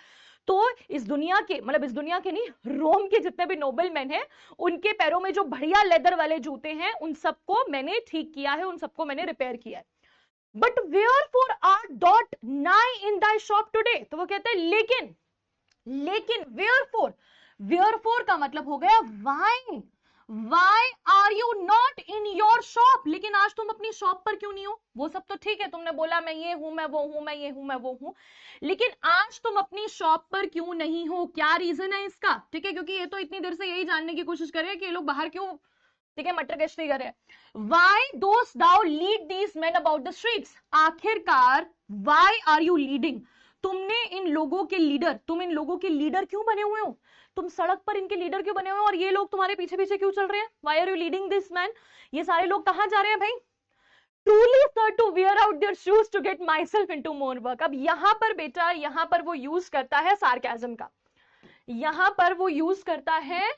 तो इस दुनिया के, मतलब इस दुनिया के नहीं, रोम के जितने भी नोबल मैन हैं, उनके पैरों में जो बढ़िया लेदर वाले जूते हैं उन सबको मैंने ठीक किया है, उन सबको मैंने रिपेयर किया है। But wherefore art not नाई इन दाई शॉप टुडे, तो वो कहते हैं लेकिन वेयर फोर का मतलब हो गया why are you not in your shop, लेकिन आज तुम अपनी शॉप पर क्यों नहीं हो? वो सब तो ठीक है, तुमने बोला मैं ये हूं, मैं वो हूं, मैं ये हूं, मैं वो हूं, लेकिन आज तुम अपनी शॉप पर क्यों नहीं हो? क्या रीजन है इसका? ठीक है, क्योंकि ये तो इतनी देर से यही जानने की कोशिश कर रहे हैं कि ये लोग बाहर क्यों, ठीक है, मटर गश्ती कर रहे हैं। Why dost thou lead these men about the streets, आखिरकार वाई आर यू लीडिंग, तुमने इन लोगों के लीडर, तुम इन लोगों के लीडर क्यों बने हुए हो? तुम सड़क पर इनके लीडर क्यों बने हुए हो और ये लोग तुम्हारे पीछे पीछे क्यों चल रहे हैं? Why are you leading this man? ये सारे लोग कहां जा रहे हैं भाई? Truly sir to wear out their shoes to get myself into more work। अब यहां पर बेटा, यहां पर वो यूज करता है सार्केज्म का, यहां पर वो यूज करता है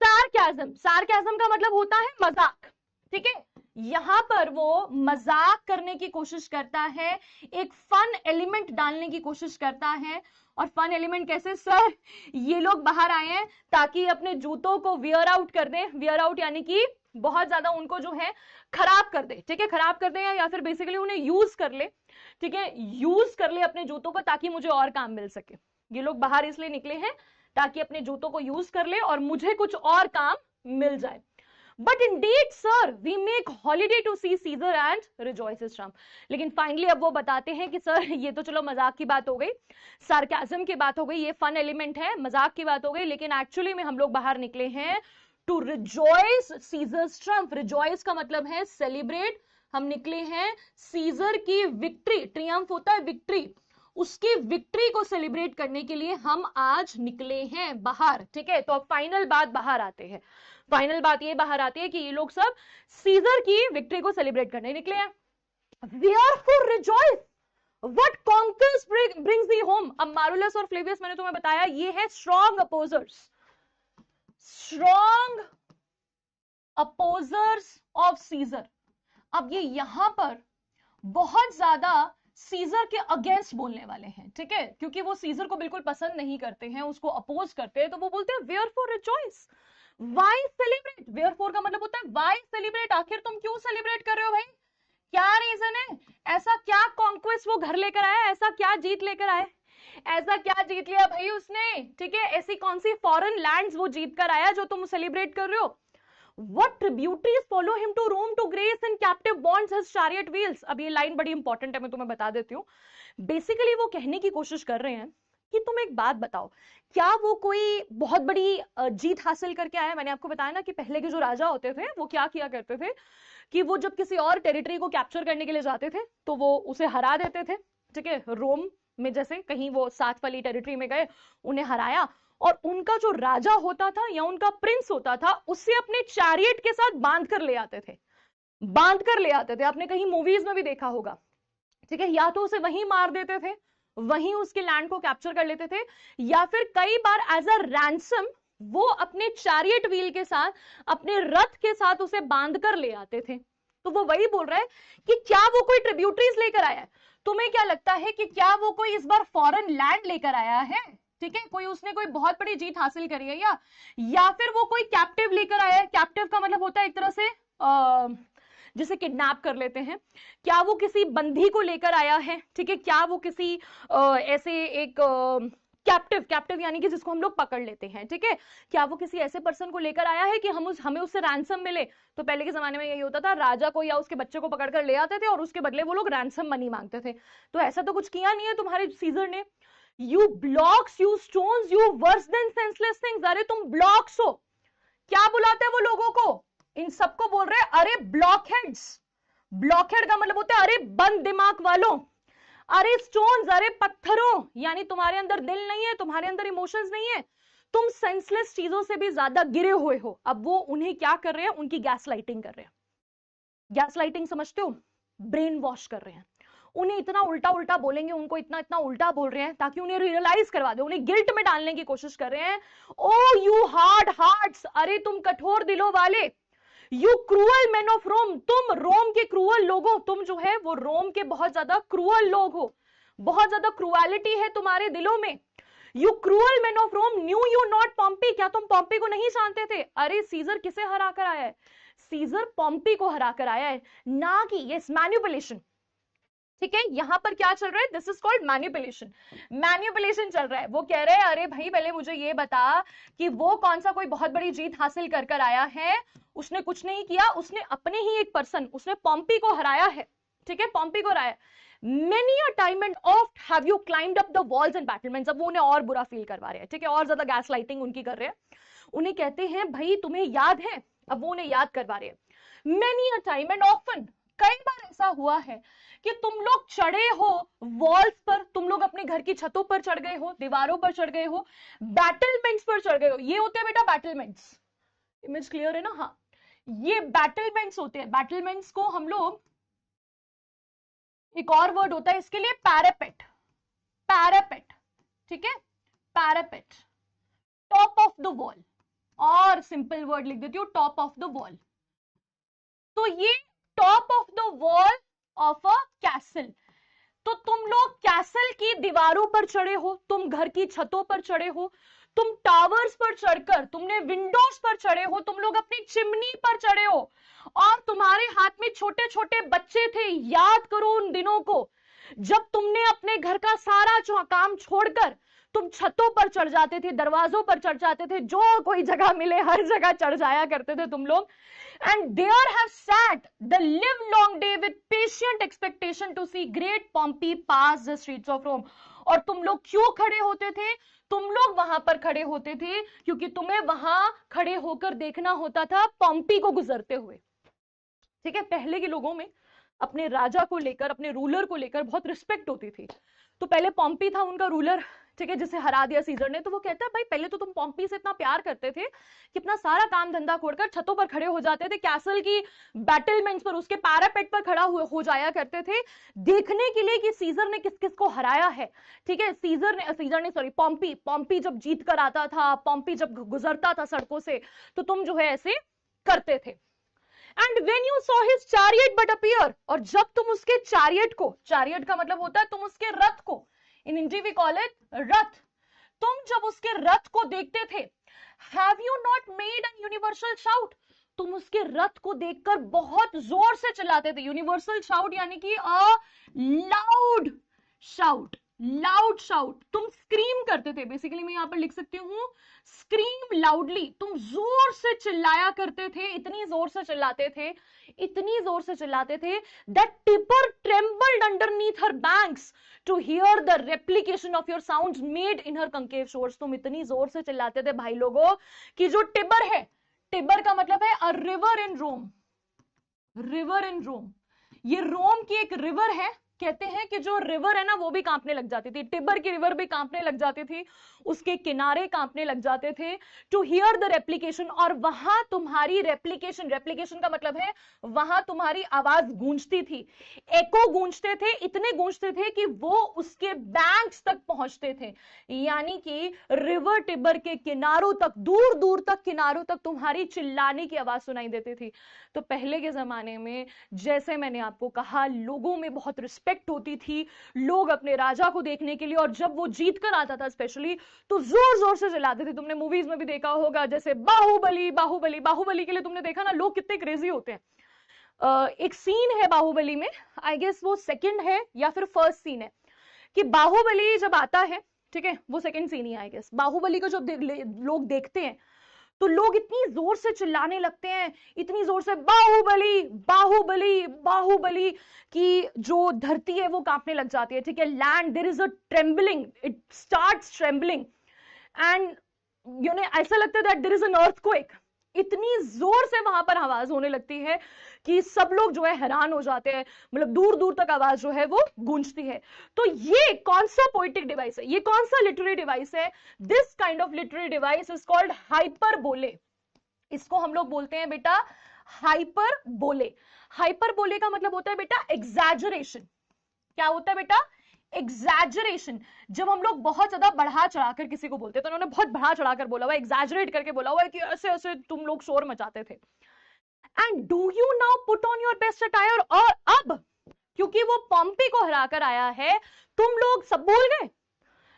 सार्केज्म। सार्केज्म का मतलब होता है मजाक, ठीक है, यहां पर वो मजाक करने की कोशिश करता है, एक फन एलिमेंट डालने की कोशिश करता है। और फन एलिमेंट कैसे? सर ये लोग बाहर आए हैं ताकि अपने जूतों को वियर आउट कर दें, वियर आउट यानी कि बहुत ज्यादा उनको जो है खराब कर दे, ठीक है, खराब कर दे या फिर बेसिकली उन्हें यूज कर ले, ठीक है, यूज कर ले अपने जूतों को ताकि मुझे और काम मिल सके। ये लोग बाहर इसलिए निकले हैं ताकि अपने जूतों को यूज कर ले और मुझे कुछ और काम मिल जाए। But indeed sir we make holiday to see Caesar and rejoices triumph. लेकिन फाइनली अब वो बताते हैं कि सर ये तो चलो मजाक की बात हो गई, सार्केज्म की बात हो गई, ये फन एलिमेंट है, मजाक की बात हो गई, लेकिन एक्चुअली में हम लोग बाहर निकले हैं to rejoice Caesar's triumph. Rejoice का मतलब है सेलिब्रेट, हम निकले हैं सीजर की विक्ट्री, ट्रियम्फ होता है विक्ट्री, उसकी विक्ट्री को सेलिब्रेट करने के लिए हम आज निकले हैं बाहर, ठीक है। तो अब फाइनल बात बाहर आते हैं, फाइनल बात ये बाहर आती है कि ये लोग सब सीजर की विक्ट्री को सेलिब्रेट करने निकले हैं। Therefore rejoice, what conquers brings thee home। अब मारुलस और फ्लेवियस मैंने तुम्हें बताया ये है स्ट्रॉन्ग अपोजर्स, स्ट्रॉन्ग अपोजर्स ऑफ सीजर। अब ये यहां पर बहुत ज्यादा सीजर के अगेंस्ट बोलने वाले हैं, ठीक है, क्योंकि वो सीजर को बिल्कुल पसंद नहीं करते हैं, उसको अपोज करते हैं, तो वो बोलते हैं वेयरफॉर रिजॉइस, व्हाई सेलिब्रेट। वेयरफॉर का मतलब होता है व्हाई सेलिब्रेट, आखिर तुम क्यों सेलिब्रेट कर रहे हो भाई, क्या रीजन है? ऐसा क्या कॉन्क्वेस्ट वो घर लेकर आया, ऐसा क्या जीत लेकर आया, ऐसा क्या जीत लिया भाई उसने, ठीक है, ऐसी कौन सी फॉरेन लैंड्स वो जीत कर आया जो तुम सेलिब्रेट कर रहे हो? What tributaries follow him to Rome to grace and captive bonds his chariot wheels। अब ये लाइन बड़ी इंपॉर्टेंट है, मैं तुम्हें बता देती हूँ। बेसिकली वो कहने की कोशिश कर रहे हैं कि तुम एक बात बताओ, क्या वो कोई बहुत बड़ी जीत हासिल करके आया? मैंने आपको बताया ना कि पहले के जो राजा होते थे वो क्या किया करते थे कि वो जब किसी और टेरिटरी को कैप्चर करने के लिए जाते थे तो वो उसे हरा देते थे, ठीक है। रोम में जैसे कहीं वो साथ वाली टेरिटरी में गए, उन्हें हराया, और उनका जो राजा होता था या उनका प्रिंस होता था उससे अपने चैरियट के साथ बांध कर ले आते थे, बांध कर ले आते थे। आपने कहीं मूवीज में भी देखा होगा, ठीक है, या तो उसे वहीं मार देते थे, वहीं उसके लैंड को कैप्चर कर लेते थे, या फिर कई बार एज अ रैंसम वो अपने चैरियट व्हील के साथ, अपने रथ के साथ उसे बांध कर ले आते थे। तो वो वही बोल रहा है कि क्या वो कोई ट्रिब्यूटरीज लेकर आया है? तुम्हें क्या लगता है कि क्या वो कोई इस बार फॉरेन लैंड लेकर आया है, ठीक है, कोई उसने कोई बहुत बड़ी जीत हासिल करी है, या फिर वो कोई कैप्टिव लेकर आया है? कैप्टिव का मतलब होता है एक तरह से जिसे किडनैप कर लेते हैं। क्या वो किसी बंदी को लेकर आया है, ठीक है, क्या वो किसी ऐसे एक कैप्टिव, कैप्टिव यानी कि जिसको हम लोग पकड़ लेते हैं, ठीक है, क्या वो किसी ऐसे पर्सन को लेकर आया है कि हमें उससे रैंसम मिले? तो पहले के जमाने में यही होता था, राजा को या उसके बच्चे को पकड़ कर ले आते थे और उसके बदले वो लोग रैंसम मनी मांगते थे। तो ऐसा तो कुछ किया नहीं है तुम्हारे सीजर ने। You blocks, you stones, you worse than senseless things. अरे तुम ब्लॉक्स हो। क्या बुलाते हैं वो लोगों को? इन सबको बोल रहे हैं अरे ब्लॉकहेड्स। ब्लॉकहेड का मतलब होता है अरे बंद दिमाग वालों, अरे स्टोन्स, अरे पत्थरों, यानी तुम्हारे अंदर दिल नहीं है, तुम्हारे अंदर इमोशंस नहीं है, तुम सेंसलेस चीजों से भी ज्यादा गिरे हुए हो। अब वो उन्हें क्या कर रहे हैं? उनकी गैस लाइटिंग कर रहे हैं। गैस लाइटिंग समझते हो? ब्रेन वॉश कर रहे हैं, उन्हें इतना उल्टा उल्टा बोलेंगे, उनको इतना इतना उल्टा बोल रहे हैं ताकि उन्हें रियलाइज करवा दे, उन्हें गिल्ट में डालने की कोशिश कर रहे हैं। ओ यू हार्ड हार्ट्स, अरे तुम कठोर दिलों वाले, you cruel men of Rome, तुम रोम के क्रूअल लोगों, तुम जो है वो रोम के बहुत ज्यादा क्रूअल लोग हो, बहुत ज्यादा क्रूएलिटी है तुम्हारे दिलों में। You cruel men of Rome, knew you not Pompey, क्या तुम पॉम्पी को नहीं जानते थे? अरे सीजर किसे हरा कर आया है? सीजर पॉम्पी को हराकर आया है, ना कि यस मैनिपुलेशन। ठीक है, यहां पर क्या चल रहा है, this is called manipulation. Manipulation चल रहा है। वो कह रहे हैं अरे भाई पहले मुझे ये बता कि वो कौन सा कोई बहुत बड़ी जीत हासिल कर कर आया है। उसने कुछ नहीं किया, उसने अपने ही एक पर्सन, उसने पॉम्पी को हराया है। ठीक है, पॉम्पी को हराया। Many a time and oft have you climbed up the walls and battlements। अब वो उन्हें और बुरा फील करवा रहे हैं, ठीक है, और ज्यादा गैस लाइटिंग उनकी कर रहे हैं। उन्हें कहते हैं भाई तुम्हें याद है, अब वो उन्हें याद करवा रहे हैं। Many a time and often, कई बार ऐसा हुआ है कि तुम लोग चढ़े हो वॉल्स पर, तुम लोग अपने घर की छतों पर चढ़ गए हो, दीवारों पर चढ़ गए हो, बैटलमेंट्स पर चढ़ गए हो। ये होते हैं बेटा बैटलमेंट्स। इमेज क्लियर है ना? हाँ, ये बैटलमेंट्स होते हैं। बैटलमेंट्स को हम लोग, एक और वर्ड होता है इसके लिए, पैरापेट। पैरापेट, ठीक है, parapet, top of the wall, और सिंपल वर्ड लिख देती हूँ, टॉप ऑफ द वॉल। तो ये top of the wall of a castle. तो तुम लोग कैसल की दीवारों पर चढ़े हो, तुम घर की छतों पर चढ़े हो, तुम टावर्स पर चढ़कर, तुमने विंडोज पर चढ़े हो, तुम लोग अपनी चिमनी पर चढ़े हो, और तुम्हारे हाथ में छोटे छोटे बच्चे थे। याद करो उन दिनों को जब तुमने अपने घर का सारा काम छोड़कर तुम छतों पर चढ़ जाते थे, दरवाजों पर चढ़ जाते थे, जो कोई जगह मिले हर जगह चढ़ जाया करते थे तुम लोग। And there have sat the livelong day with patient expectation to see great Pompey pass the streets of Rome। और तुम लोग क्यों खड़े होते थे? तुम लोग वहां पर खड़े होते थे क्योंकि तुम्हें वहां खड़े होकर देखना होता था पॉम्पी को गुजरते हुए। ठीक है, पहले के लोगों में अपने राजा को लेकर, अपने रूलर को लेकर बहुत रिस्पेक्ट होती थी। तो पहले पॉम्पी था उनका रूलर, ठीक है, जिसे हरा दिया सीजर ने। तो वो कहता है भाई पहले तो तुम पॉम्पी से इतना प्यार करते थे कि अपना सारा काम धंधा छोड़कर छतों पर खड़े हो जाते थे, कैसल की बैटलमेंट्स पर, उसके पैरापेट पर खड़ा हो जाया करते थे, देखने के लिए कि सीजर ने किस किस को हराया है। ठीक है, सीजर ने सॉरी पॉम्पी जब जीत कर आता था, पॉम्पी जब गुजरता था सड़कों से, तो तुम जो है ऐसे करते थे। And when you saw his chariot but appear, और जब तुम उसके चैरियट को, चैरियट का मतलब होता है तुम उसके रथ को, इन हिंदी वी कॉल इट रथ, तुम जब उसके रथ को देखते थे, have you not made a universal shout, तुम उसके रथ को देखकर बहुत जोर से चिल्लाते थे। यूनिवर्सल शाउट यानी कि a loud shout, loud shout, तुम स्क्रीम करते थे। बेसिकली मैं यहां पर लिख सकती हूं स्क्रीम लाउडली, तुम जोर से चिल्लाया करते थे, इतनी जोर से चिल्लाते थे, इतनी जोर से चिल्लाते थे that Tiber trembled underneath her banks to hear the replication of your sounds made in her concave shores। तुम इतनी जोर से चिल्लाते थे भाई लोगों कि जो टिबर है, टिबर का मतलब है a river in Rome, river in रोम, ये रोम की एक रिवर है। कहते हैं कि जो रिवर है ना वो भी कांपने लग जाती थी, टिबर की रिवर भी कांपने लग जाती थी, उसके किनारे कांपने लग जाते थे। टू हियर द रेप्लिकेशन, और वहां तुम्हारी रेप्लिकेशन, रेप्लिकेशन का मतलब है वहां तुम्हारी आवाज गूंजती थी, एको गूंजते थे, इतने गूंजते थे कि वो उसके बैंक्स तक पहुंचते थे, यानी कि रिवर टिबर के किनारों तक, दूर दूर तक किनारों तक तुम्हारी चिल्लाने की आवाज सुनाई देती थी। तो पहले के जमाने में, जैसे मैंने आपको कहा, लोगों में बहुत रिस्पेक्ट होती थी, लोग अपने राजा को देखने के लिए, और जब वो जीत कर आता था स्पेशली, तो जोर जोर से चिल्लाते थे। तुमने मूवीज में भी देखा होगा, जैसे बाहुबली, बाहुबली, बाहुबली के लिए तुमने देखा ना लोग कितने क्रेजी होते हैं। एक सीन है बाहुबली में, आई गेस वो सेकंड है या फिर फर्स्ट सीन है, कि बाहुबली जब आता है, ठीक है, वो सेकंड सीन ही आई गेस, बाहुबली को जब लोग देखते हैं तो लोग इतनी जोर से चिल्लाने लगते हैं, इतनी जोर से बाहुबली, बाहुबली, बाहुबली, कि जो धरती है वो कांपने लग जाती है। ठीक है, land, there is a trembling, it starts trembling, and you know ऐसा लगता है that there is an earthquake. इतनी जोर से वहां पर आवाज होने लगती है कि सब लोग जो है हैरान हो जाते हैं, मतलब दूर दूर तक आवाज जो है वो गूंजती है। तो ये कौन सा पोएटिक डिवाइस है, ये कौन सा लिटरेरी डिवाइस है? This kind of literary device is called hyperbole. इसको हम लोग बोलते हैं बेटा हाइपरबोले। हाइपरबोले का मतलब होता है बेटा एग्जैजरेशन। क्या होता है बेटा? एग्जैजरेशन। जब हम लोग बहुत ज्यादा बढ़ा चढ़ाकर किसी को बोलते हैं, तो उन्होंने बहुत बढ़ा चढ़ाकर बोला हुआ, एग्जैजरेट करके बोला हुआ है कि ऐसे ऐसे तुम लोग शोर मचाते थे। And do you now put on your best attire, और अब क्योंकि वो पॉम्पी को हराकर आया है, तुम लोग सब भूल गए,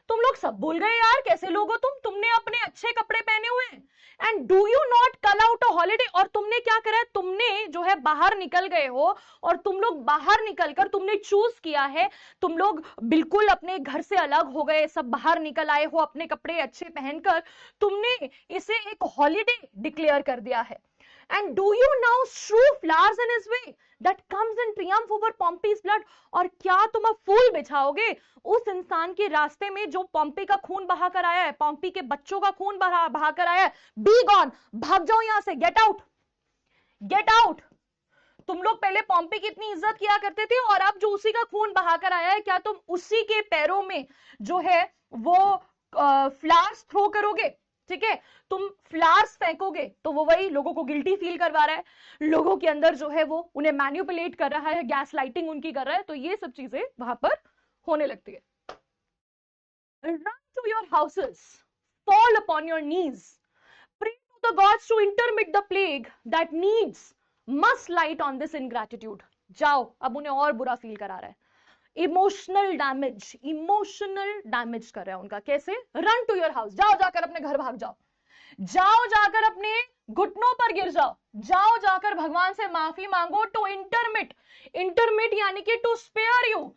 तुम लोग सब भूल गए यार, कैसे लोग हो तुमने अपने अच्छे कपड़े पहने हुए हैं, एंड डू यू नॉट कल आउट अ हॉलिडे, और तुमने क्या करा है, तुमने जो है बाहर निकल गए हो, और तुम लोग बाहर निकलकर तुमने चूज किया है, तुम लोग बिल्कुल अपने घर से अलग हो गए, सब बाहर निकल आए हो अपने कपड़े अच्छे पहनकर, तुमने इसे एक हॉलिडे डिक्लेयर कर दिया है। And do you now strew flowers in his way that comes in triumph over Pompey's blood? और क्या तुम अब फूल बिछाओगे उस इंसान के रास्ते में जो पॉम्पी का खून बहा कर आया है, पॉम्पी के बच्चों का खून बहा कर आया है? बी गॉन, भाग जाओ यहां से, गेट आउट, गेट आउट। तुम लोग पहले पॉम्पी की इतनी इज्जत किया करते थे, और अब जो उसी का खून बहाकर आया है, क्या तुम उसी के पैरों में जो है वो फ्लावर्स थ्रो करोगे? ठीक है, तुम फ्लावर्स फेंकोगे तो वो वही लोगों को गिल्टी फील करवा रहा है, लोगों के अंदर जो है वो उन्हें मैनिपुलेट कर रहा है, गैस लाइटिंग उनकी कर रहा है, तो ये सब चीजें वहां पर होने लगती है। Run to your houses, fall upon your knees, pray to the gods to intermit the plague that needs must light on this ingratitude. जाओ, अब उन्हें और बुरा फील करा रहा है, इमोशनल डैमेज कर रहा है उनका। कैसे? रन टू योर हाउस, जाओ जाकर अपने घर भाग जाओ, जाओ जाकर अपने घुटनों पर गिर जाओ, जाओ जाकर भगवान से माफी मांगो। टू इंटरमिट यानी कि टू स्पेयर यू,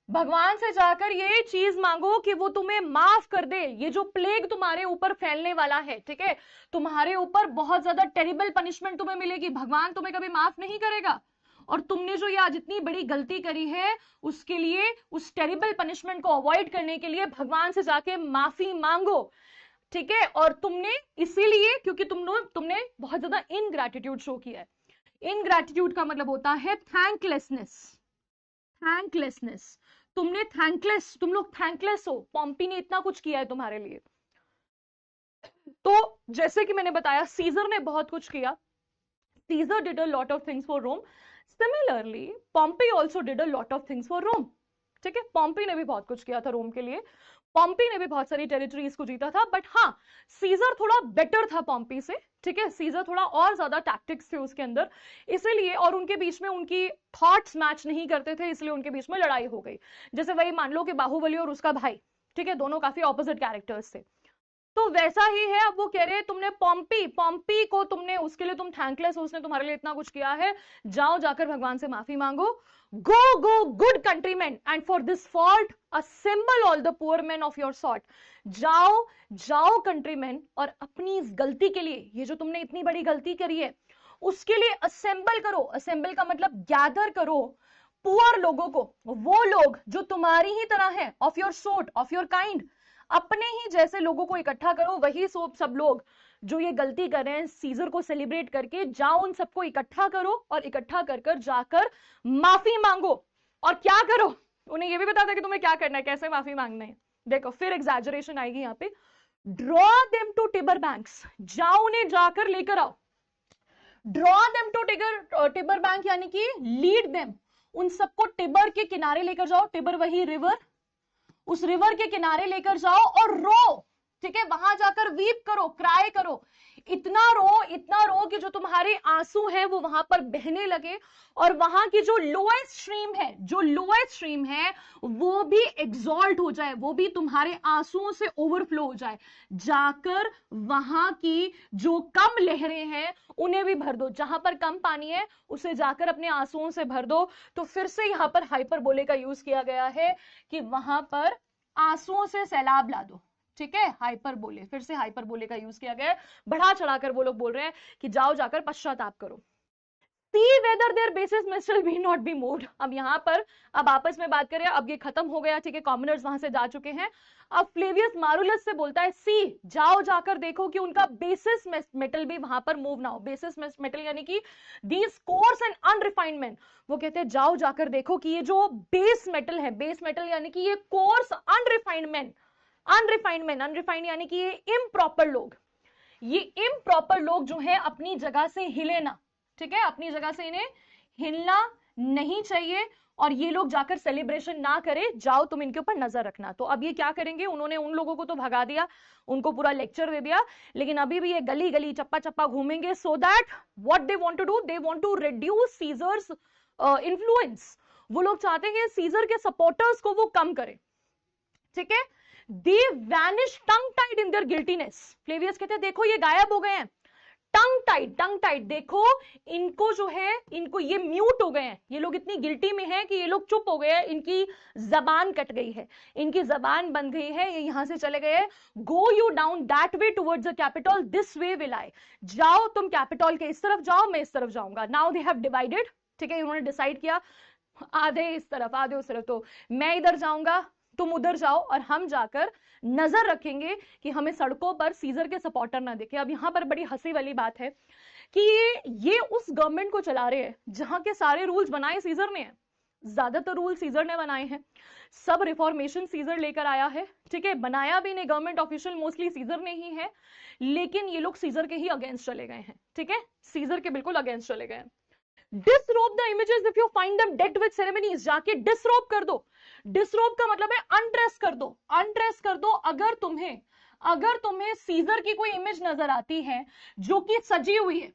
भगवान से जाकर ये चीज मांगो कि वो तुम्हें माफ कर दे, ये जो प्लेग तुम्हारे ऊपर फैलने वाला है, ठीक है, तुम्हारे ऊपर बहुत ज्यादा टेरिबल पनिशमेंट तुम्हें मिलेगी, भगवान तुम्हें कभी माफ नहीं करेगा, और तुमने जो ये आज इतनी बड़ी गलती करी है, उसके लिए, उस टेरिबल पनिशमेंट को अवॉइड करने के लिए भगवान से जाके माफी मांगो, ठीक है। और तुमने इसीलिए, क्योंकि तुमने बहुत ज्यादा इनग्रैटिट्यूड शो किया है। इनग्रैटिट्यूड का मतलब होता है थैंकलेसनेस, थैंकलेसनेस, तुम लोग थैंकलेस हो, पॉम्पी ने इतना कुछ किया है तुम्हारे लिए। तो जैसे कि मैंने बताया, सीजर ने बहुत कुछ किया, Caesar did a lot of things for Rome, similarly Pompey also did a lot of things for Rome, ठीक है, पॉम्पी ने भी बहुत कुछ किया था रोम के लिए, पॉम्पी ने भी बहुत सारी टेरिटरीज को जीता था, बट हाँ, सीजर थोड़ा बेटर था पॉम्पी से, ठीक है, सीजर थोड़ा और ज्यादा टैक्टिक्स थे उसके अंदर, इसीलिए, और उनके बीच में उनकी थॉट्स मैच नहीं करते थे, इसलिए उनके बीच में लड़ाई हो गई। जैसे वही मान लो कि बाहुबली और उसका भाई, ठीक है, दोनों काफी ऑपोजिट कैरेक्टर्स थे, तो वैसा ही है। अब वो कह रहे हैं तुमने पॉम्पी को तुमने, उसके लिए तुम थैंकलेस हो, उसने तुम्हारे लिए इतना कुछ किया है, जाओ जाकर भगवान से माफी मांगो। Go good countryman, and for this fault assemble all the poor man of your sort. जाओ कंट्रीमैन, और अपनी इस गलती के लिए, ये जो तुमने इतनी बड़ी गलती करी है, उसके लिए असेंबल करो, असेंबल का मतलब गैदर करो पुअर लोगों को, वो लोग जो तुम्हारी ही तरह है, of your sort, of your kind, अपने ही जैसे लोगों को इकट्ठा करो, वही सब लोग जो ये गलती कर रहे हैं सीजर को सेलिब्रेट करके, जाओ उन सबको इकट्ठा करो, और इकट्ठा कर जाकर माफी मांगो। और क्या करो, उन्हें ये भी बता दो कि तुम्हें क्या करना है, कैसे माफी मांगना है। देखो फिर एग्जैजरेशन आएगी यहाँ पे। ड्रॉ देम टू टिबर बैंक्स, जाओ उन्हें जाकर लेकर आओ। ड्रॉ देम टू टिबर बैंक यानी कि लीड देम, उन सबको टिबर के किनारे लेकर जाओ, टिबर वही रिवर, उस रिवर के किनारे लेकर जाओ और रो, ठीक है, वहां जाकर वीप करो, क्राई करो, इतना रो कि जो तुम्हारे आंसू हैं वो वहां पर बहने लगे, और वहां की जो लोएस्ट स्ट्रीम है वो भी एग्जॉल्ट हो जाए, वो भी तुम्हारे आंसुओं से ओवरफ्लो हो जाए, जाकर वहां की जो कम लहरें हैं उन्हें भी भर दो, जहां पर कम पानी है उसे जाकर अपने आंसुओं से भर दो। तो फिर से यहां पर हाइपरबोले का यूज किया गया है कि वहां पर आंसुओं से सैलाब ला दो, ठीक है, हाइपरबोले, फिर से हाइपरबोले का यूज किया गया है, बढ़ा चढ़ाकर वो लोग बोल रहे हैं कि जाओ जाकर पश्चाताप करो। See whether their basis may still be not be moved। अब यहाँ पर अब आपस में बात करें, अब ये खत्म हो गया, ठीक है, कॉमनर्स वहां से जा चुके हैं। अब फ्लेवियस मारुलस से बोलता है, सी जाओ जाकर देखो कि उनका बेसिस मेटल भी वहां पर मूव ना हो। बेसिस मेटल यानी कि these course and unrefined man, वो कहते हैं जाओ जाकर देखो कि ये जो बेस मेटल है, बेस मेटल यानी कि ये कोर्स अनरिफाइंड मैन, अनरिफाइंड यानी कि ये इम्प्रॉपर लोग, ये इम्प्रॉपर लोग जो है अपनी जगह से हिले ना, ठीक है, अपनी जगह से इन्हें हिलना नहीं चाहिए, और ये लोग जाकर सेलिब्रेशन ना करें, जाओ तुम इनके ऊपर नजर रखना। तो अब ये क्या करेंगे, उन्होंने उन लोगों को तो भगा दिया, उनको पूरा लेक्चर दे दिया, लेकिन अभी भी ये गली गली चप्पा चप्पा घूमेंगे, so that what they want to do, they want to reduce Caesar's influence. वो लोग चाहते हैं सीजर के सपोर्टर्स को वो कम करें, ठीक है, they vanish tongue tied in their guiltiness. Flavius कहते हैं देखो ये गायब हो गए हैं, टंग टाइड देखो इनको जो है, इनको ये म्यूट हो गए हैं, ये लोग इतनी गिल्टी में हैं कि ये लोग चुप हो गए हैं, इनकी जबान कट गई है, इनकी जबान बंद गई है, ये यहां से चले गए। Go you down that way towards the capital, this way will I, जाओ तुम कैपिटल के इस तरफ जाओ, मैं इस तरफ जाऊंगा। नाउ दे हैव डिवाइडेड, ठीक है, इन्होंने डिसाइड किया, आधे इस तरफ आधे उस तरफ, तो मैं इधर जाऊंगा तुम उधर जाओ, और हम जाकर नजर रखेंगे कि हमें सड़कों पर सीजर के सपोर्टर ना दिखे। अब यहां पर बड़ी हंसी वाली बात है कि ये उस गवर्नमेंट को चला रहे हैं जहां के सारे रूल्स बनाए सीजर ने हैं, ज्यादातर रूल सीजर ने बनाए हैं, सब रिफॉर्मेशन सीजर लेकर आया है, ठीक है, बनाया भी नहीं गवर्नमेंट ऑफिशियल मोस्टली सीजर ने ही है, लेकिन ये लोग सीजर के ही अगेंस्ट चले गए हैं, ठीक है, सीजर के बिल्कुल अगेंस्ट चले गए हैं। Disrobe the images if you find them डेड विद सेरेमनीज, जाके डिसरोब कर दो। डिसरोब का मतलब है अनड्रेस कर दो, अनड्रेस कर दो। अगर तुम्हें सीजर की कोई इमेज नजर आती है जो कि सजी हुई है,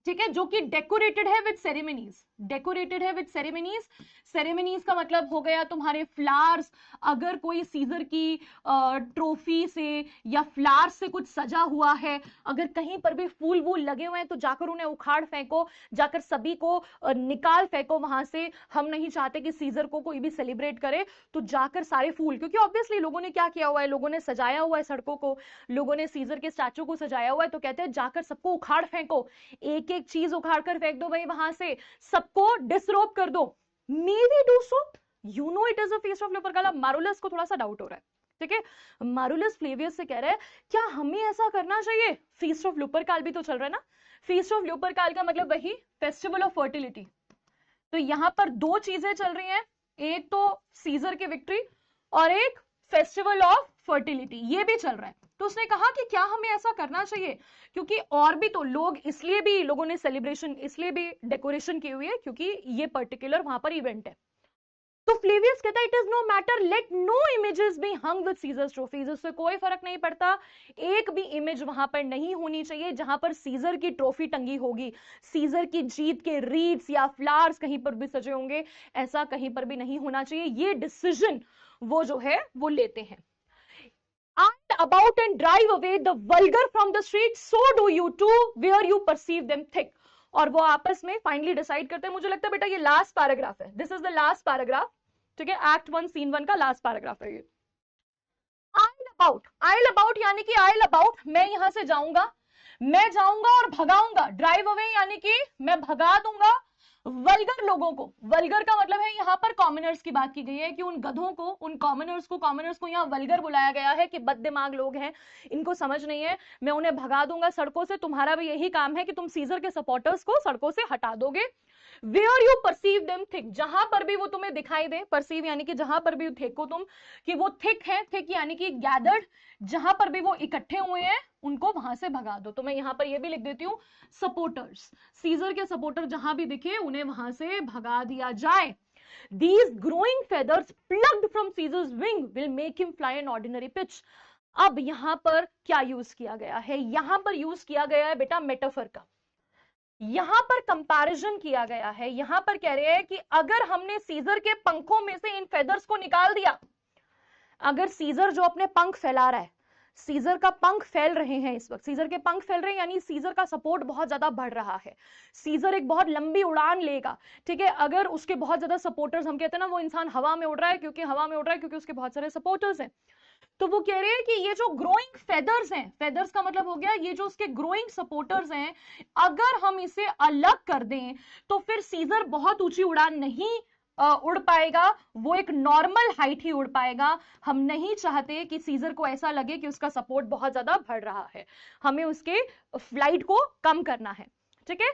ठीक है, जो कि डेकोरेटेड है विद सेरेमनीज, डेकोरेटेड है विद सेरेमनीज, सेरेमनीज का मतलब हो गया तुम्हारे फ्लावर्स, अगर कोई सीजर की ट्रॉफी से या फ्लावर्स से कुछ सजा हुआ है, अगर कहीं पर भी फूल वूल लगे हुए हैं तो जाकर उन्हें उखाड़ फेंको, जाकर सभी को निकाल फेंको वहां से। हम नहीं चाहते कि सीजर को कोई भी सेलिब्रेट करे, तो जाकर सारे फूल, क्योंकि ऑब्वियसली लोगों ने क्या किया हुआ है, लोगों ने सजाया हुआ है सड़कों को, लोगों ने सीजर के स्टैचू को सजाया हुआ है, तो कहते हैं जाकर सबको उखाड़ फेंको, एक एक चीज उखाड़ कर फेंक दो भाई वहां से, सबको डिसरोब कर दो। May we do so, you know it is a feast of Lupercal. Marullus को थोड़ा सा डाउट हो रहा है, ठीक है, मारुलस फ्लेवियस से कह रहा है क्या हमें ऐसा करना चाहिए, फीस्ट ऑफ लुपरकाल भी तो चल रहा है ना, फीस्ट ऑफ लुपरकाल का मतलब वही फेस्टिवल ऑफ फर्टिलिटी। तो यहां पर दो चीजें चल रही हैं, एक तो सीजर की विक्ट्री और एक फेस्टिवल ऑफ फर्टिलिटी, ये भी चल रहा है। तो उसने कहा कि क्या हमें ऐसा करना चाहिए, क्योंकि और भी तो लोग, इसलिए भी लोगों ने सेलिब्रेशन, इसलिए भी डेकोरेशन की हुई है क्योंकि ये पर्टिकुलर वहां पर इवेंट है। तो फ्लेवियस कहता है it is no matter, let no images be hung with Caesar's trophies, उससे कोई फर्क नहीं पड़ता, एक भी इमेज वहां पर नहीं होनी चाहिए जहां पर सीजर की ट्रॉफी टंगी होगी, सीजर की जीत के रीड्स या फ्लावर्स कहीं पर भी सजे होंगे, ऐसा कहीं पर भी नहीं होना चाहिए। ये डिसीजन वो जो है वो लेते हैं। And about and drive away the vulgar from the street, so do you too, where you perceive them thick. और वो आपस में फाइनली डिसाइड करते हैं। मुझे लगता है बेटा ये लास्ट पैराग्राफ है, this is the last paragraph, ठीक है, एक्ट 1 सीन 1 का लास्ट पैराग्राफ है ये। आइल अबाउट यानी कि आइल अबाउट, मैं यहां से जाऊंगा, मैं जाऊंगा और भगाऊंगा, ड्राइव अवे यानी कि मैं भगा दूंगा वल्गर लोगों को। वल्गर का मतलब है यहां पर कॉमनर्स की बात की गई है कि उन गधों को, उन कॉमनर्स को यहां वल्गर बुलाया गया है कि बद दिमाग लोग हैं, इनको समझ नहीं है, मैं उन्हें भगा दूंगा सड़कों से। तुम्हारा भी यही काम है कि तुम सीजर के सपोर्टर्स को सड़कों से हटा दोगे। Where you perceive them thick, जहां पर भी वो तुम्हें दिखाई दे, परसीव यानी कि जहां पर भी देखो तुम कि वो थिक है, थिक यानी कि गैदर्ड, जहां पर भी वो इकट्ठे हुए हैं उनको वहां से भगा दो। तो मैं यहां पर ये भी लिख देती हूँ सपोर्टर्स, सीजर के सपोर्टर जहां भी दिखे उन्हें वहां से भगा दिया जाए। These growing feathers plucked from Caesar's wing will make him fly an ordinary pitch. अब यहां पर क्या यूज किया गया है, यहां पर यूज किया गया है बेटा मेटाफर का, यहां पर कंपैरिजन किया गया है। यहां पर कह रहे हैं कि अगर हमने सीजर के पंखों में से इन फेदर्स को निकाल दिया, अगर सीजर जो अपने पंख फैला रहा है, सीजर का पंख फैल रहे हैं इस वक्त, सीजर के पंख फैल रहे हैं यानी सीजर का सपोर्ट बहुत ज्यादा बढ़ रहा है, सीजर एक बहुत लंबी उड़ान लेगा, ठीक है, अगर उसके बहुत ज्यादा सपोर्टर्स, हम कहते हैं ना वो इंसान हवा में उड़ रहा है, क्योंकि हवा में उड़ रहा है क्योंकि उसके बहुत सारे सपोर्टर्स हैं। तो वो कह रहे हैं कि ये जो ग्रोइंग फेदर्स हैं, फेदर्स का मतलब हो गया ये जो उसके ग्रोइंग सपोर्टर्स हैं, अगर हम इसे अलग कर दें तो फिर सीजर बहुत ऊंची उड़ान नहीं उड़ पाएगा, वो एक नॉर्मल हाइट ही उड़ पाएगा। हम नहीं चाहते कि सीजर को ऐसा लगे कि उसका सपोर्ट बहुत ज्यादा बढ़ रहा है, हमें उसके फ्लाइट को कम करना है, ठीक है।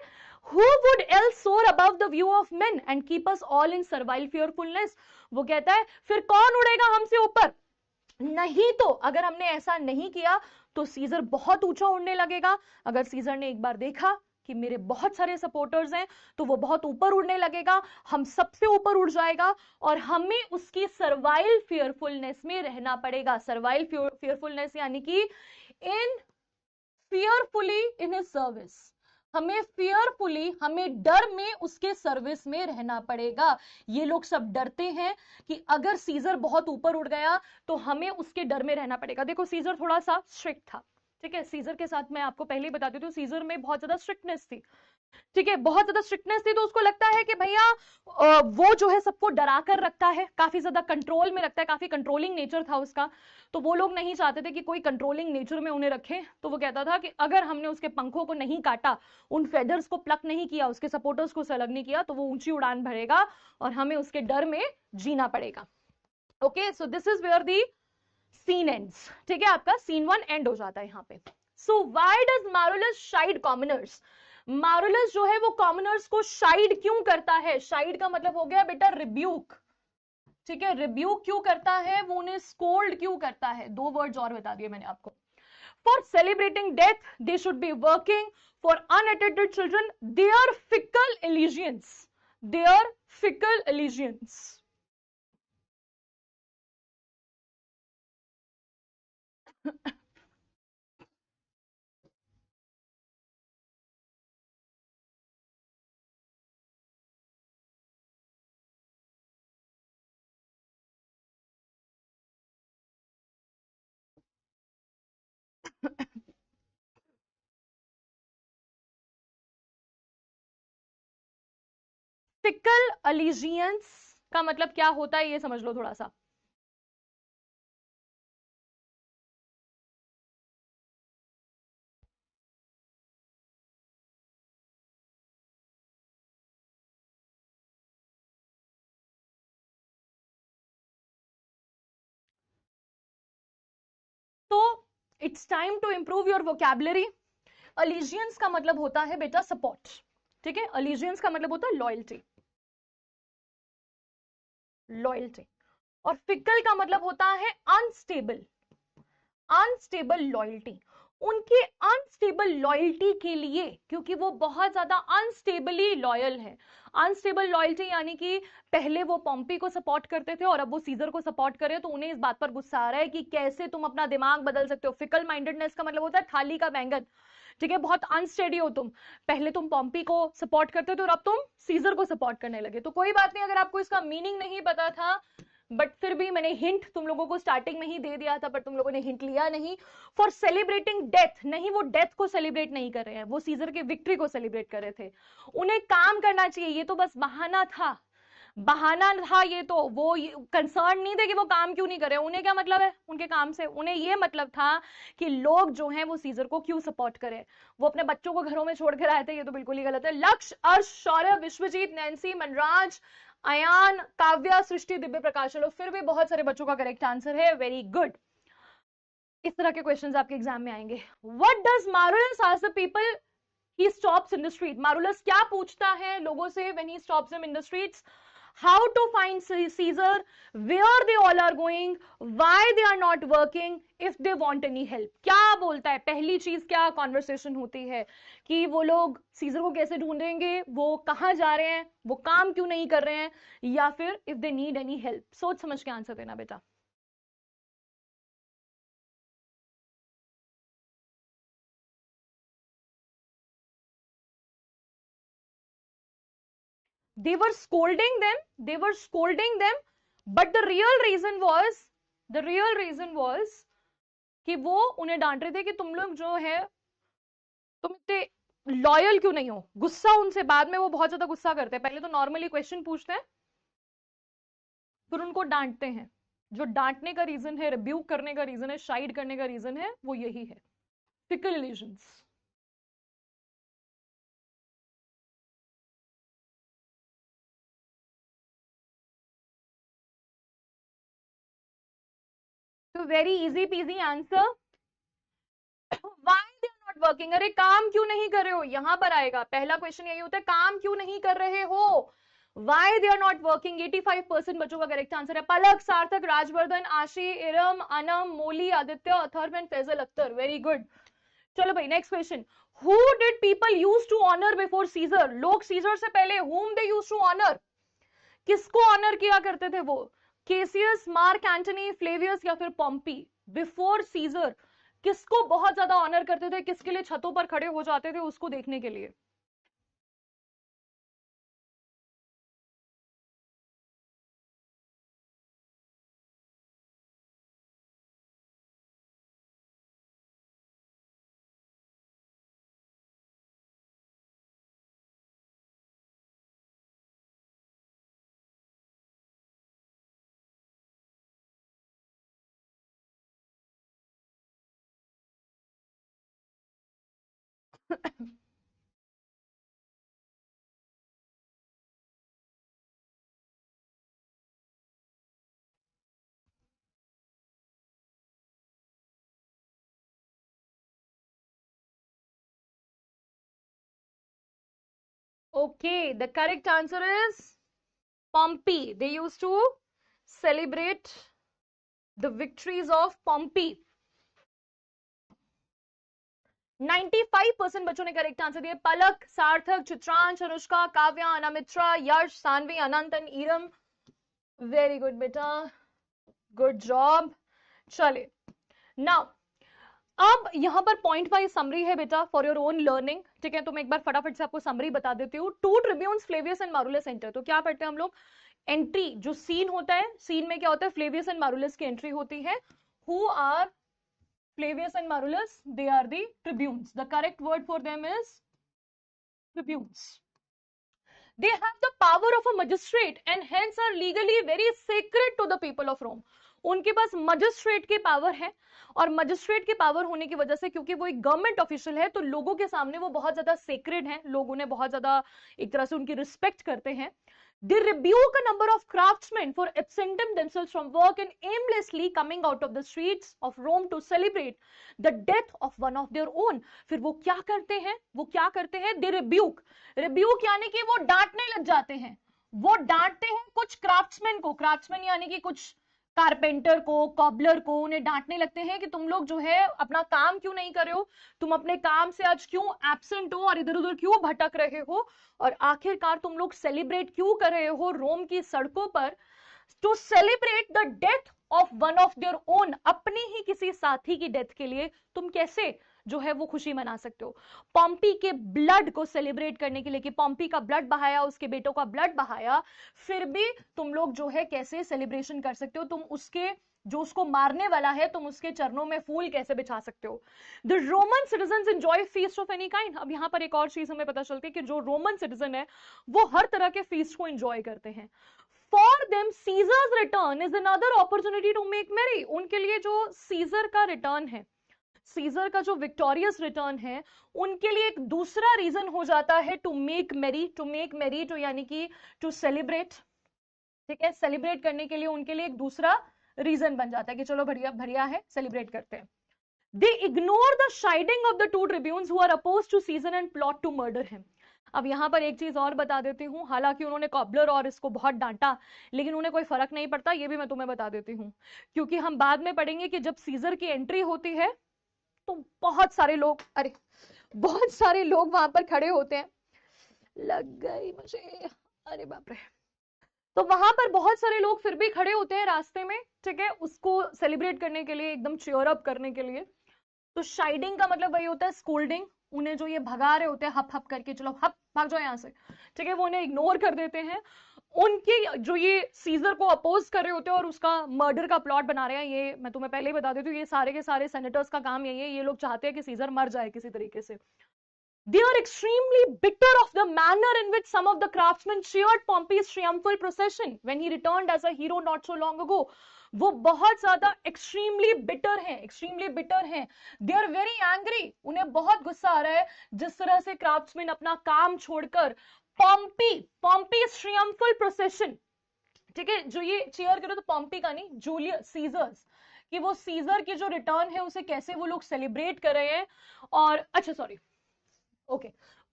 Who would else soar above the view of men and keep us all in servile fearfulness? वो कहता है फिर कौन उड़ेगा हमसे ऊपर, नहीं तो अगर हमने ऐसा नहीं किया तो सीजर बहुत ऊंचा उड़ने लगेगा। अगर सीजर ने एक बार देखा कि मेरे बहुत सारे सपोर्टर्स हैं तो वो बहुत ऊपर उड़ने लगेगा, हम सबसे ऊपर उड़ जाएगा और हमें उसकी सर्वाइल फियरफुलनेस में रहना पड़ेगा। सर्वाइल फियरफुलनेस यानी कि इन फियरफुली इन हिज सर्विस, हमें फियरफुली, हमें डर में उसके सर्विस में रहना पड़ेगा। ये लोग सब डरते हैं कि अगर सीजर बहुत ऊपर उठ गया तो हमें उसके डर में रहना पड़ेगा। देखो सीजर थोड़ा सा स्ट्रिक्ट था, ठीक है, सीजर के साथ मैं आपको पहले ही बता देती हूँ, सीजर में बहुत ज्यादा स्ट्रिक्टनेस थी, ठीक है, बहुत ज्यादा स्ट्रिक्टनेस थी। तो उसको लगता है कि भैया वो जो है सबको डरा कर रखता है, काफी ज्यादा कंट्रोल में रखता है, काफी कंट्रोलिंग नेचर था उसका। तो वो लोग नहीं चाहते थे कि कोई कंट्रोलिंग नेचर में उन्हें रखे। तो वो कहता था कि अगर हमने उसके पंखों को नहीं काटा, उन फेदर्स को प्लक नहीं किया, उसके सपोर्टर्स को अलग नहीं किया, तो वो ऊंची उड़ान भरेगा और हमें उसके डर में जीना पड़ेगा। Okay, so this is where the scene ends, ठीक है, आपका सीन 1 एंड हो जाता है यहाँ पे। So why does Marullus shied commoners? Marullus जो है वो कॉमनर्स को शाइड क्यों करता है? शाइड का मतलब हो गया बेटा रिब्यूक, ठीक है, रिब्यूक क्यों करता है, वो उन्हें स्कोल्ड क्यों करता है? दो वर्ड्स और बता दिए मैंने आपको। For celebrating death they should be working, for unattended children their fickle allegiance, their fickle allegiance. Fickle allegiance का मतलब क्या होता है ये समझ लो थोड़ा सा। तो it's time to improve your vocabulary. Allegiance का मतलब होता है बेटा सपोर्ट, ठीक है, अलिजियंस का मतलब होता है लॉयल्टी, लॉयल्टी। और फिकल का मतलब होता है अनस्टेबल, अनस्टेबल लॉयल्टी। उनकी अनस्टेबल लॉयल्टी के लिए, क्योंकि वो बहुत ज्यादा अनस्टेबली लॉयल है, अनस्टेबल लॉयल्टी यानी कि पहले वो पॉम्पी को सपोर्ट करते थे और अब वो सीजर को सपोर्ट करे, तो उन्हें इस बात पर गुस्सा आ रहा है कि कैसे तुम अपना दिमाग बदल सकते हो। फिकल माइंडेडनेस का मतलब होता है थाली का बैंगन, ठीक है, बहुत अनस्टेडी हो तुम, पहले तुम पॉम्पी को सपोर्ट करते थे और अब तुम सीजर को सपोर्ट करने लगे। तो कोई बात नहीं, अगर आपको इसका मीनिंग नहीं पता था, बट फिर भी मैंने हिंट तुम लोगों को स्टार्टिंग में ही दे दिया था, बट तुम लोगों ने हिंट लिया नहीं। फॉर सेलिब्रेटिंग डेथ, नहीं वो डेथ को सेलिब्रेट नहीं कर रहे हैं, वो सीजर के विक्ट्री को सेलिब्रेट कर रहे थे। उन्हें काम करना चाहिए, ये तो बस बहाना था, बहाना था ये तो, वो कंसर्न नहीं थे कि वो काम क्यों नहीं कर रहे। उन्हें क्या मतलब है उनके काम से, उन्हें ये मतलब था कि लोग जो हैं वो सीजर को क्यों सपोर्ट करें। वो अपने बच्चों को घरों में छोड़कर आए थे, ये तो बिल्कुल ही गलत है। लक्ष्य, अर्श, शौर्य, विश्वजीत, नैन्सी, मनराज, अयान, काव्या, सृष्टि, दिव्य प्रकाश। चलो फिर भी बहुत सारे बच्चों का करेक्ट आंसर है, वेरी गुड। इस तरह के क्वेश्चंस आपके एग्जाम में आएंगे। What does Marullus ask the people he stops in the street? Marullus क्या पूछता है लोगों से when he stops them in the streets? How to find Caesar, where they all are going, why they are not working, if they want any help? क्या बोलता है? पहली चीज क्या कॉन्वर्सेशन होती है कि वो लोग सीजर को कैसे ढूंढेंगे, वो कहाँ जा रहे हैं, वो काम क्यों नहीं कर रहे हैं, या फिर if they need any help. सोच समझ के आंसर देना बेटा। They were scolding them, they were scolding them, but the real reason was कि वो उन्हें डांट रहे थे कि तुम लोग जो है तुम इतने लॉयल क्यों नहीं हो। गुस्सा उनसे, बाद में वो बहुत ज्यादा गुस्सा करते हैं, पहले तो नॉर्मली क्वेश्चन पूछते हैं फिर उनको डांटते हैं। जो डांटने का रीजन है, रिब्यूक करने का रीजन है, शाइड करने का रीजन है, वो यही है, फिकल इल्यूजन्स। तो very easy peasy answer, why they are not working. अरे काम क्यों नहीं कर रहे हो, यहां पर आएगा पहला क्वेश्चन, यही होता है काम क्यों नहीं कर रहे हो, why they are not working. 85% बच्चों का करेक्ट आंसर है। पलक, Sarthak, Rajvardhan, Aashi, Iram, Anam, Moli, Aditya, Atharva and Faisal Akhtar, very good. चलो भाई next question, who did people use to honour before Caesar? लोग सीजर से पहले whom they used to honor, किसको ऑनर किया करते थे वो? केसियस, मार्क एंटनी, फ्लेवियस या फिर पॉम्पी? बिफोर सीजर किसको बहुत ज्यादा ऑनर करते थे, किसके लिए छतों पर खड़े हो जाते थे उसको देखने के लिए? Okay, the correct answer is Pompey. They used to celebrate the victories of Pompey. 95% बच्चों ने करेक्ट आंसर दिए। पलक, सार्थक, चित्रांश, अनुष्का, काव्या, अनामित्रा, यश, सानवी, अनंत एंड ईरम। वेरी गुड बेटा, गुड जॉब। चलिए नाउ अब यहां पर पॉइंट वाइज समरी है बेटा फॉर योर ओन लर्निंग, ठीक है। तो मैं एक बार फटाफट से आपको समरी बता देती हूँ। Two tribunes Flavius and Marullus enter. तो क्या पढ़ते हैं हम लोग? एंट्री, जो सीन होता है, सीन में क्या होता है? फ्लेवियस एंड मारूलस की एंट्री होती है। Who are Flavius and Marullus? They are the tribunes. The correct word for them is tribunes. They have the power of a magistrate and hence are legally very sacred to the people of Rome. उनके पास मजिस्ट्रेट के पावर है, और मजिस्ट्रेट के पावर होने की वजह से, क्योंकि वो एक गवर्नमेंट ऑफिशियल है, तो लोगों के सामने वो बहुत ज्यादा सेक्रेड है, लोग उन्हें बहुत ज्यादा एक तरह से उनकी रिस्पेक्ट करते हैं। They rebuke a number of craftsmen for absenting themselves from work and aimlessly coming out of the streets of Rome to celebrate the death of one of their own. फिर वो क्या करते हैं? वो क्या करते हैं? They rebuke. Rebuke यानी कि वो डांटने लग जाते हैं। वो डांटते हैं कुछ क्राफ्ट्समैन को। क्राफ्ट्समैन यानी कि कुछ कारपेंटर को, कॉबलर को, उन्हें डांटने लगते हैं कि तुम लोग जो है अपना काम क्यों नहीं कर रहे हो, तुम अपने काम से आज क्यों एब्सेंट हो और इधर उधर क्यों भटक रहे हो, और आखिरकार तुम लोग सेलिब्रेट क्यों कर रहे हो रोम की सड़कों पर? To celebrate the death of one of their own, अपनी ही किसी साथी की डेथ के लिए तुम कैसे जो है वो खुशी मना सकते हो? पॉम्पी के ब्लड को सेलिब्रेट करने के लिए, कि पॉम्पी का ब्लड बहाया, उसके बेटों का ब्लड बहाया, फिर भी तुम लोग जो है कैसे सेलिब्रेशन कर सकते हो? तुम उसके, जो उसको मारने वाला है, तुम उसके चरणों में फूल कैसे बिछा सकते हो? The Roman citizen enjoy feast of any kind. अब यहां पर एक और चीज हमें पता चलती है कि जो रोमन सिटीजन है वो हर तरह के फीस्ट को एंजॉय करते हैं। For them Caesar's return is another opportunity to make merry. उनके लिए जो सीजर का रिटर्न है, सीजर का जो विक्टोरियस रिटर्न है, उनके लिए एक दूसरा रीजन हो जाता है to make merry. To make merry to यानी कि टू सेलिब्रेट, ठीक है। सेलिब्रेट करने के लिए उनके लिए एक दूसरा रीजन बन जाता है कि चलो बढ़िया बढ़िया है, सेलिब्रेट करते हैं। They ignore the chiding of the two tribunes who are opposed to Caesar and plot to murder him. अब यहां पर एक चीज और बता देती हूँ, हालांकि उन्होंने कॉबलर और इसको बहुत डांटा, लेकिन उन्हें कोई फर्क नहीं पड़ता, ये भी मैं तुम्हें बता देती हूँ, क्योंकि हम बाद में पढ़ेंगे कि जब सीजर की एंट्री होती है तो बहुत सारे लोग, अरे बहुत सारे लोग वहां पर खड़े होते हैं। लग गई मुझे, अरे बाप रे। तो वहां पर बहुत सारे लोग फिर भी खड़े होते हैं रास्ते में, ठीक है, उसको सेलिब्रेट करने के लिए, एकदम चीयर अप करने के लिए। तो शाइडिंग का मतलब वही होता है स्कोल्डिंग। उन्हें जो ये भगा रहे होते हैं हप हप करके, चलो हप भाग जाओ यहाँ से, ठीक है, वो उन्हें इग्नोर कर देते हैं। उनकी जो ये सीजर को अपोज कर रहे होते हैं और उसका मर्डर का प्लॉट बना रहे हैं, ये मैं तुम्हें पहले ही बता देती हूँ, ये सारे के सारे सेनेटर्स का काम यही है। ये लोग चाहते हैं कि सीजर मर जाए किसी तरीके से। They are extremely bitter of the manner in which some of the craftsmen cheered Pompey's triumphal procession when he returned as a hero not so long ago. वो बहुत ज्यादा extremely bitter हैं, extremely bitter हैं। They are very angry. उन्हें बहुत गुस्सा आ रहा है जिस तरह से craftsmen अपना काम छोड़कर Pompey's triumphal procession, ठीक है, जो ये चीयर करो तो पॉम्पी का नहीं, जूलियस सीजर्स, कि वो सीजर की जो रिटर्न है उसे कैसे वो लोग सेलिब्रेट कर रहे हैं। और अच्छा सॉरी, ओके,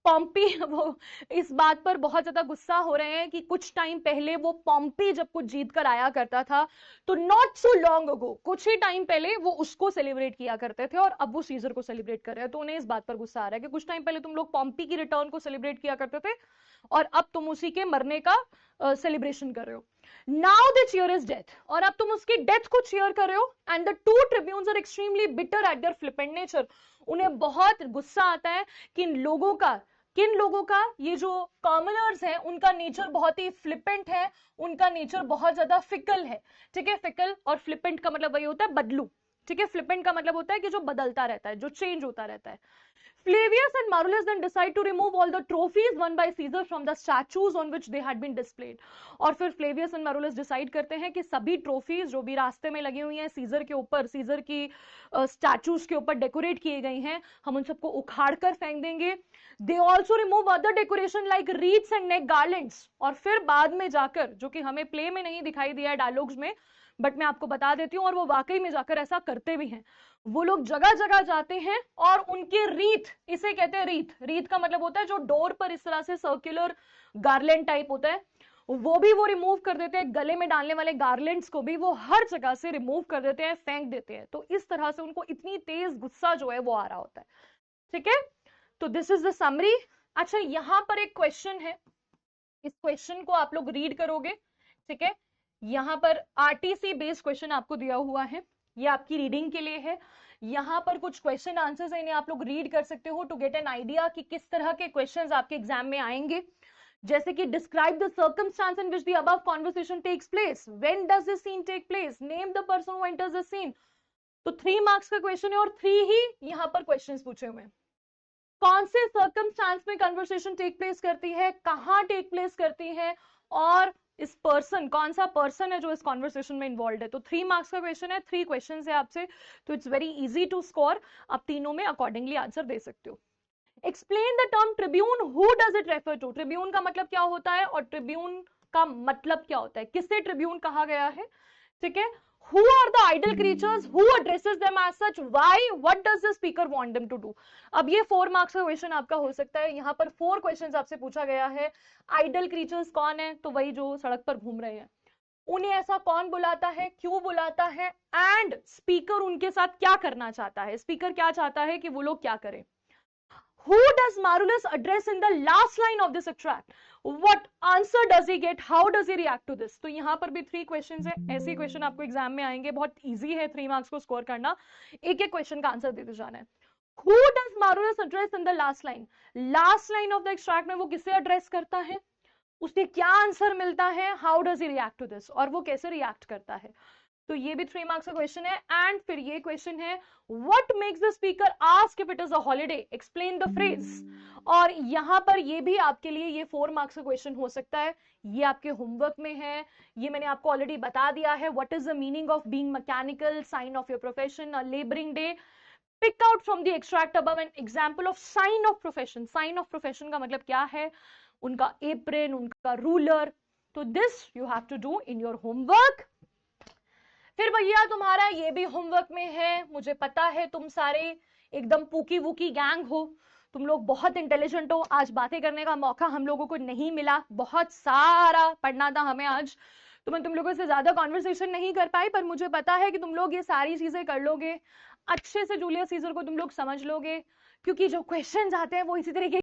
पॉम्पी वो इस बात पर बहुत ज्यादा गुस्सा हो रहे हैं कि कुछ टाइम पहले वो पॉम्पी जब कुछ जीत कर आया करता था, तो नॉट सो लॉन्ग अगो, कुछ ही टाइम पहले वो उसको सेलिब्रेट किया करते थे और अब वो सीजर को सेलिब्रेट कर रहे हैं। तो उन्हें इस बात पर गुस्सा आ रहा है कि कुछ टाइम पहले तुम लोग पॉम्पी की रिटर्न को सेलिब्रेट किया करते थे और अब तुम उसी के मरने का सेलिब्रेशन कर रहे हो। Now the cheer is death, और अब तुम उसकी डेथ को चीयर कर रहे हो। And the two tribunes are extremely bitter at their flippant nature. उन्हें बहुत गुस्सा आता है कि किन लोगों का, ये जो कॉमनर्स हैं, उनका नेचर बहुत ही फ्लिपेंट है, उनका नेचर बहुत ज्यादा फिकल है, ठीक है। फिकल और फ्लिपेंट का मतलब वही होता है बदलू, ठीक है, फ्लिपेंट का मतलब होता है कि जो बदलता रहता है, जो चेंज होता रहता है। Flavius and Marullus then decide to remove all the trophies won by Caesar from the statues on which they had been displayed. और फिर Flavius and Marullus डिसाइड करते हैं कि सभी ट्रॉफीज जो भी रास्ते में लगी हुई हैं सीजर के ऊपर, सीजर की स्टैचूज के ऊपर डेकोरेट किए गई हैं, हम उन सबको उखाड़ कर फेंक देंगे। They also remove other decoration like reeds and neck garlands. और फिर बाद में जाकर, जो कि हमें प्ले में नहीं दिखाई दिया है डायलॉग्स में, बट मैं आपको बता देती हूँ, और वो वाकई में जाकर ऐसा करते भी हैं, वो लोग जगह जगह जाते हैं और उनके रीथ, इसे कहते हैं रीथ, रीथ का मतलब होता है जो डोर पर इस तरह से सर्कुलर गार्लैंड टाइप होता है, वो भी वो रिमूव कर देते हैं। गले में डालने वाले गार्लैंड्स को भी वो हर जगह से रिमूव कर देते हैं, फेंक देते हैं। तो इस तरह से उनको इतनी तेज गुस्सा जो है वो आ रहा होता है। ठीक है, तो दिस इज द समरी। अच्छा, यहां पर एक क्वेश्चन है, इस क्वेश्चन को आप लोग रीड करोगे। ठीक है, यहां पर आरटीसी बेस्ड क्वेश्चन आपको दिया हुआ है, ये आपकी रीडिंग के लिए है। यहां पर कुछ क्वेश्चन आंसर्स है, इन्हें आप लोग रीड कर सकते हो टू गेट एन आइडिया कि किस तरह के क्वेश्चंस आपके एग्जाम में आएंगे। जैसे कि describe the circumstance in which the above conversation takes place, when does this scene take place, name the person who enters the scene. तो 3 मार्क्स का क्वेश्चन है और 3 ही यहां पर क्वेश्चंस पूछे हुए हैं। कौन से सर्कमस्टांस में कन्वर्सेशन टेक प्लेस करती है, कहां टेक प्लेस करती है, और इस पर्सन, कौन सा पर्सन है जो इस कॉन्वर्सेशन में इन्वॉल्व है। तो 3 मार्क्स का क्वेश्चन है, 3 क्वेश्चन है आपसे, तो it's very easy to score. आप तीनों में अकॉर्डिंगली आंसर दे सकते हो। Explain the term tribune, who does it refer to. Tribune का मतलब क्या होता है और ट्रिब्यून का मतलब क्या होता है, किससे ट्रिब्यून कहा गया है। ठीक है, who are the idle creatures, who addresses them as such, why, what does the speaker want them to do। अब ये 4 मार्क्स का क्वेश्चन आपका हो सकता है। यहाँ पर 4 क्वेश्चंस आपसे पूछा गया है। आइडल क्रीचर्स कौन है, तो वही जो सड़क पर घूम रहे हैं, उन्हें ऐसा कौन बुलाता है, क्यों बुलाता है, एंड स्पीकर उनके साथ क्या करना चाहता है, स्पीकर क्या चाहता है कि वो लोग क्या करें। Who does Marullus address in the last line of this extract? What answer does he get? How does he react to this? तो यहाँ पर भी 3 क्वेश्चंस है। ऐसे क्वेश्चन आपको एग्जाम में आएंगे, बहुत इजी है 3 मार्क्स को स्कोर करना, एक एक क्वेश्चन का आंसर देते जाना है। Who does Marullus address in the last line? Last line of the extract में वो किसे एड्रेस करता है, उससे क्या आंसर मिलता है, how does he react to this, और वो कैसे रिएक्ट करता है। तो ये भी 3 मार्क्स का क्वेश्चन है। एंड फिर ये क्वेश्चन है, what makes the speaker ask if it is a holiday, explain the phrase. और यहां पर ये भी आपके लिए ये 4 मार्क्स का क्वेश्चन हो सकता है, ये आपके होमवर्क में है, ये मैंने आपको ऑलरेडी बता दिया है। What is the meaning of being mechanical, sign of your profession, a labouring day. Pick out from the extract above an example of sign of profession. Sign of profession का मतलब क्या है, उनका एप्रिन, उनका रूलर। तो this you have to do in your homework. फिर भैया तुम्हारा ये भी होमवर्क में है, मुझे पता है तुम सारे एकदम पूकी वूकी गैंग हो, तुम लोग बहुत इंटेलिजेंट हो। आज बातें करने का मौका हम लोगों को नहीं मिला, बहुत सारा पढ़ना था हमें आज, तो मैं तुम लोगों से ज्यादा कॉन्वर्सेशन नहीं कर पाई, पर मुझे पता है कि तुम लोग ये सारी चीजें कर लोगे अच्छे से। जूलियस सीजर को तुम लोग समझ लोगे, क्योंकि जो क्वेश्चंस आते हैं वो इसी तरीके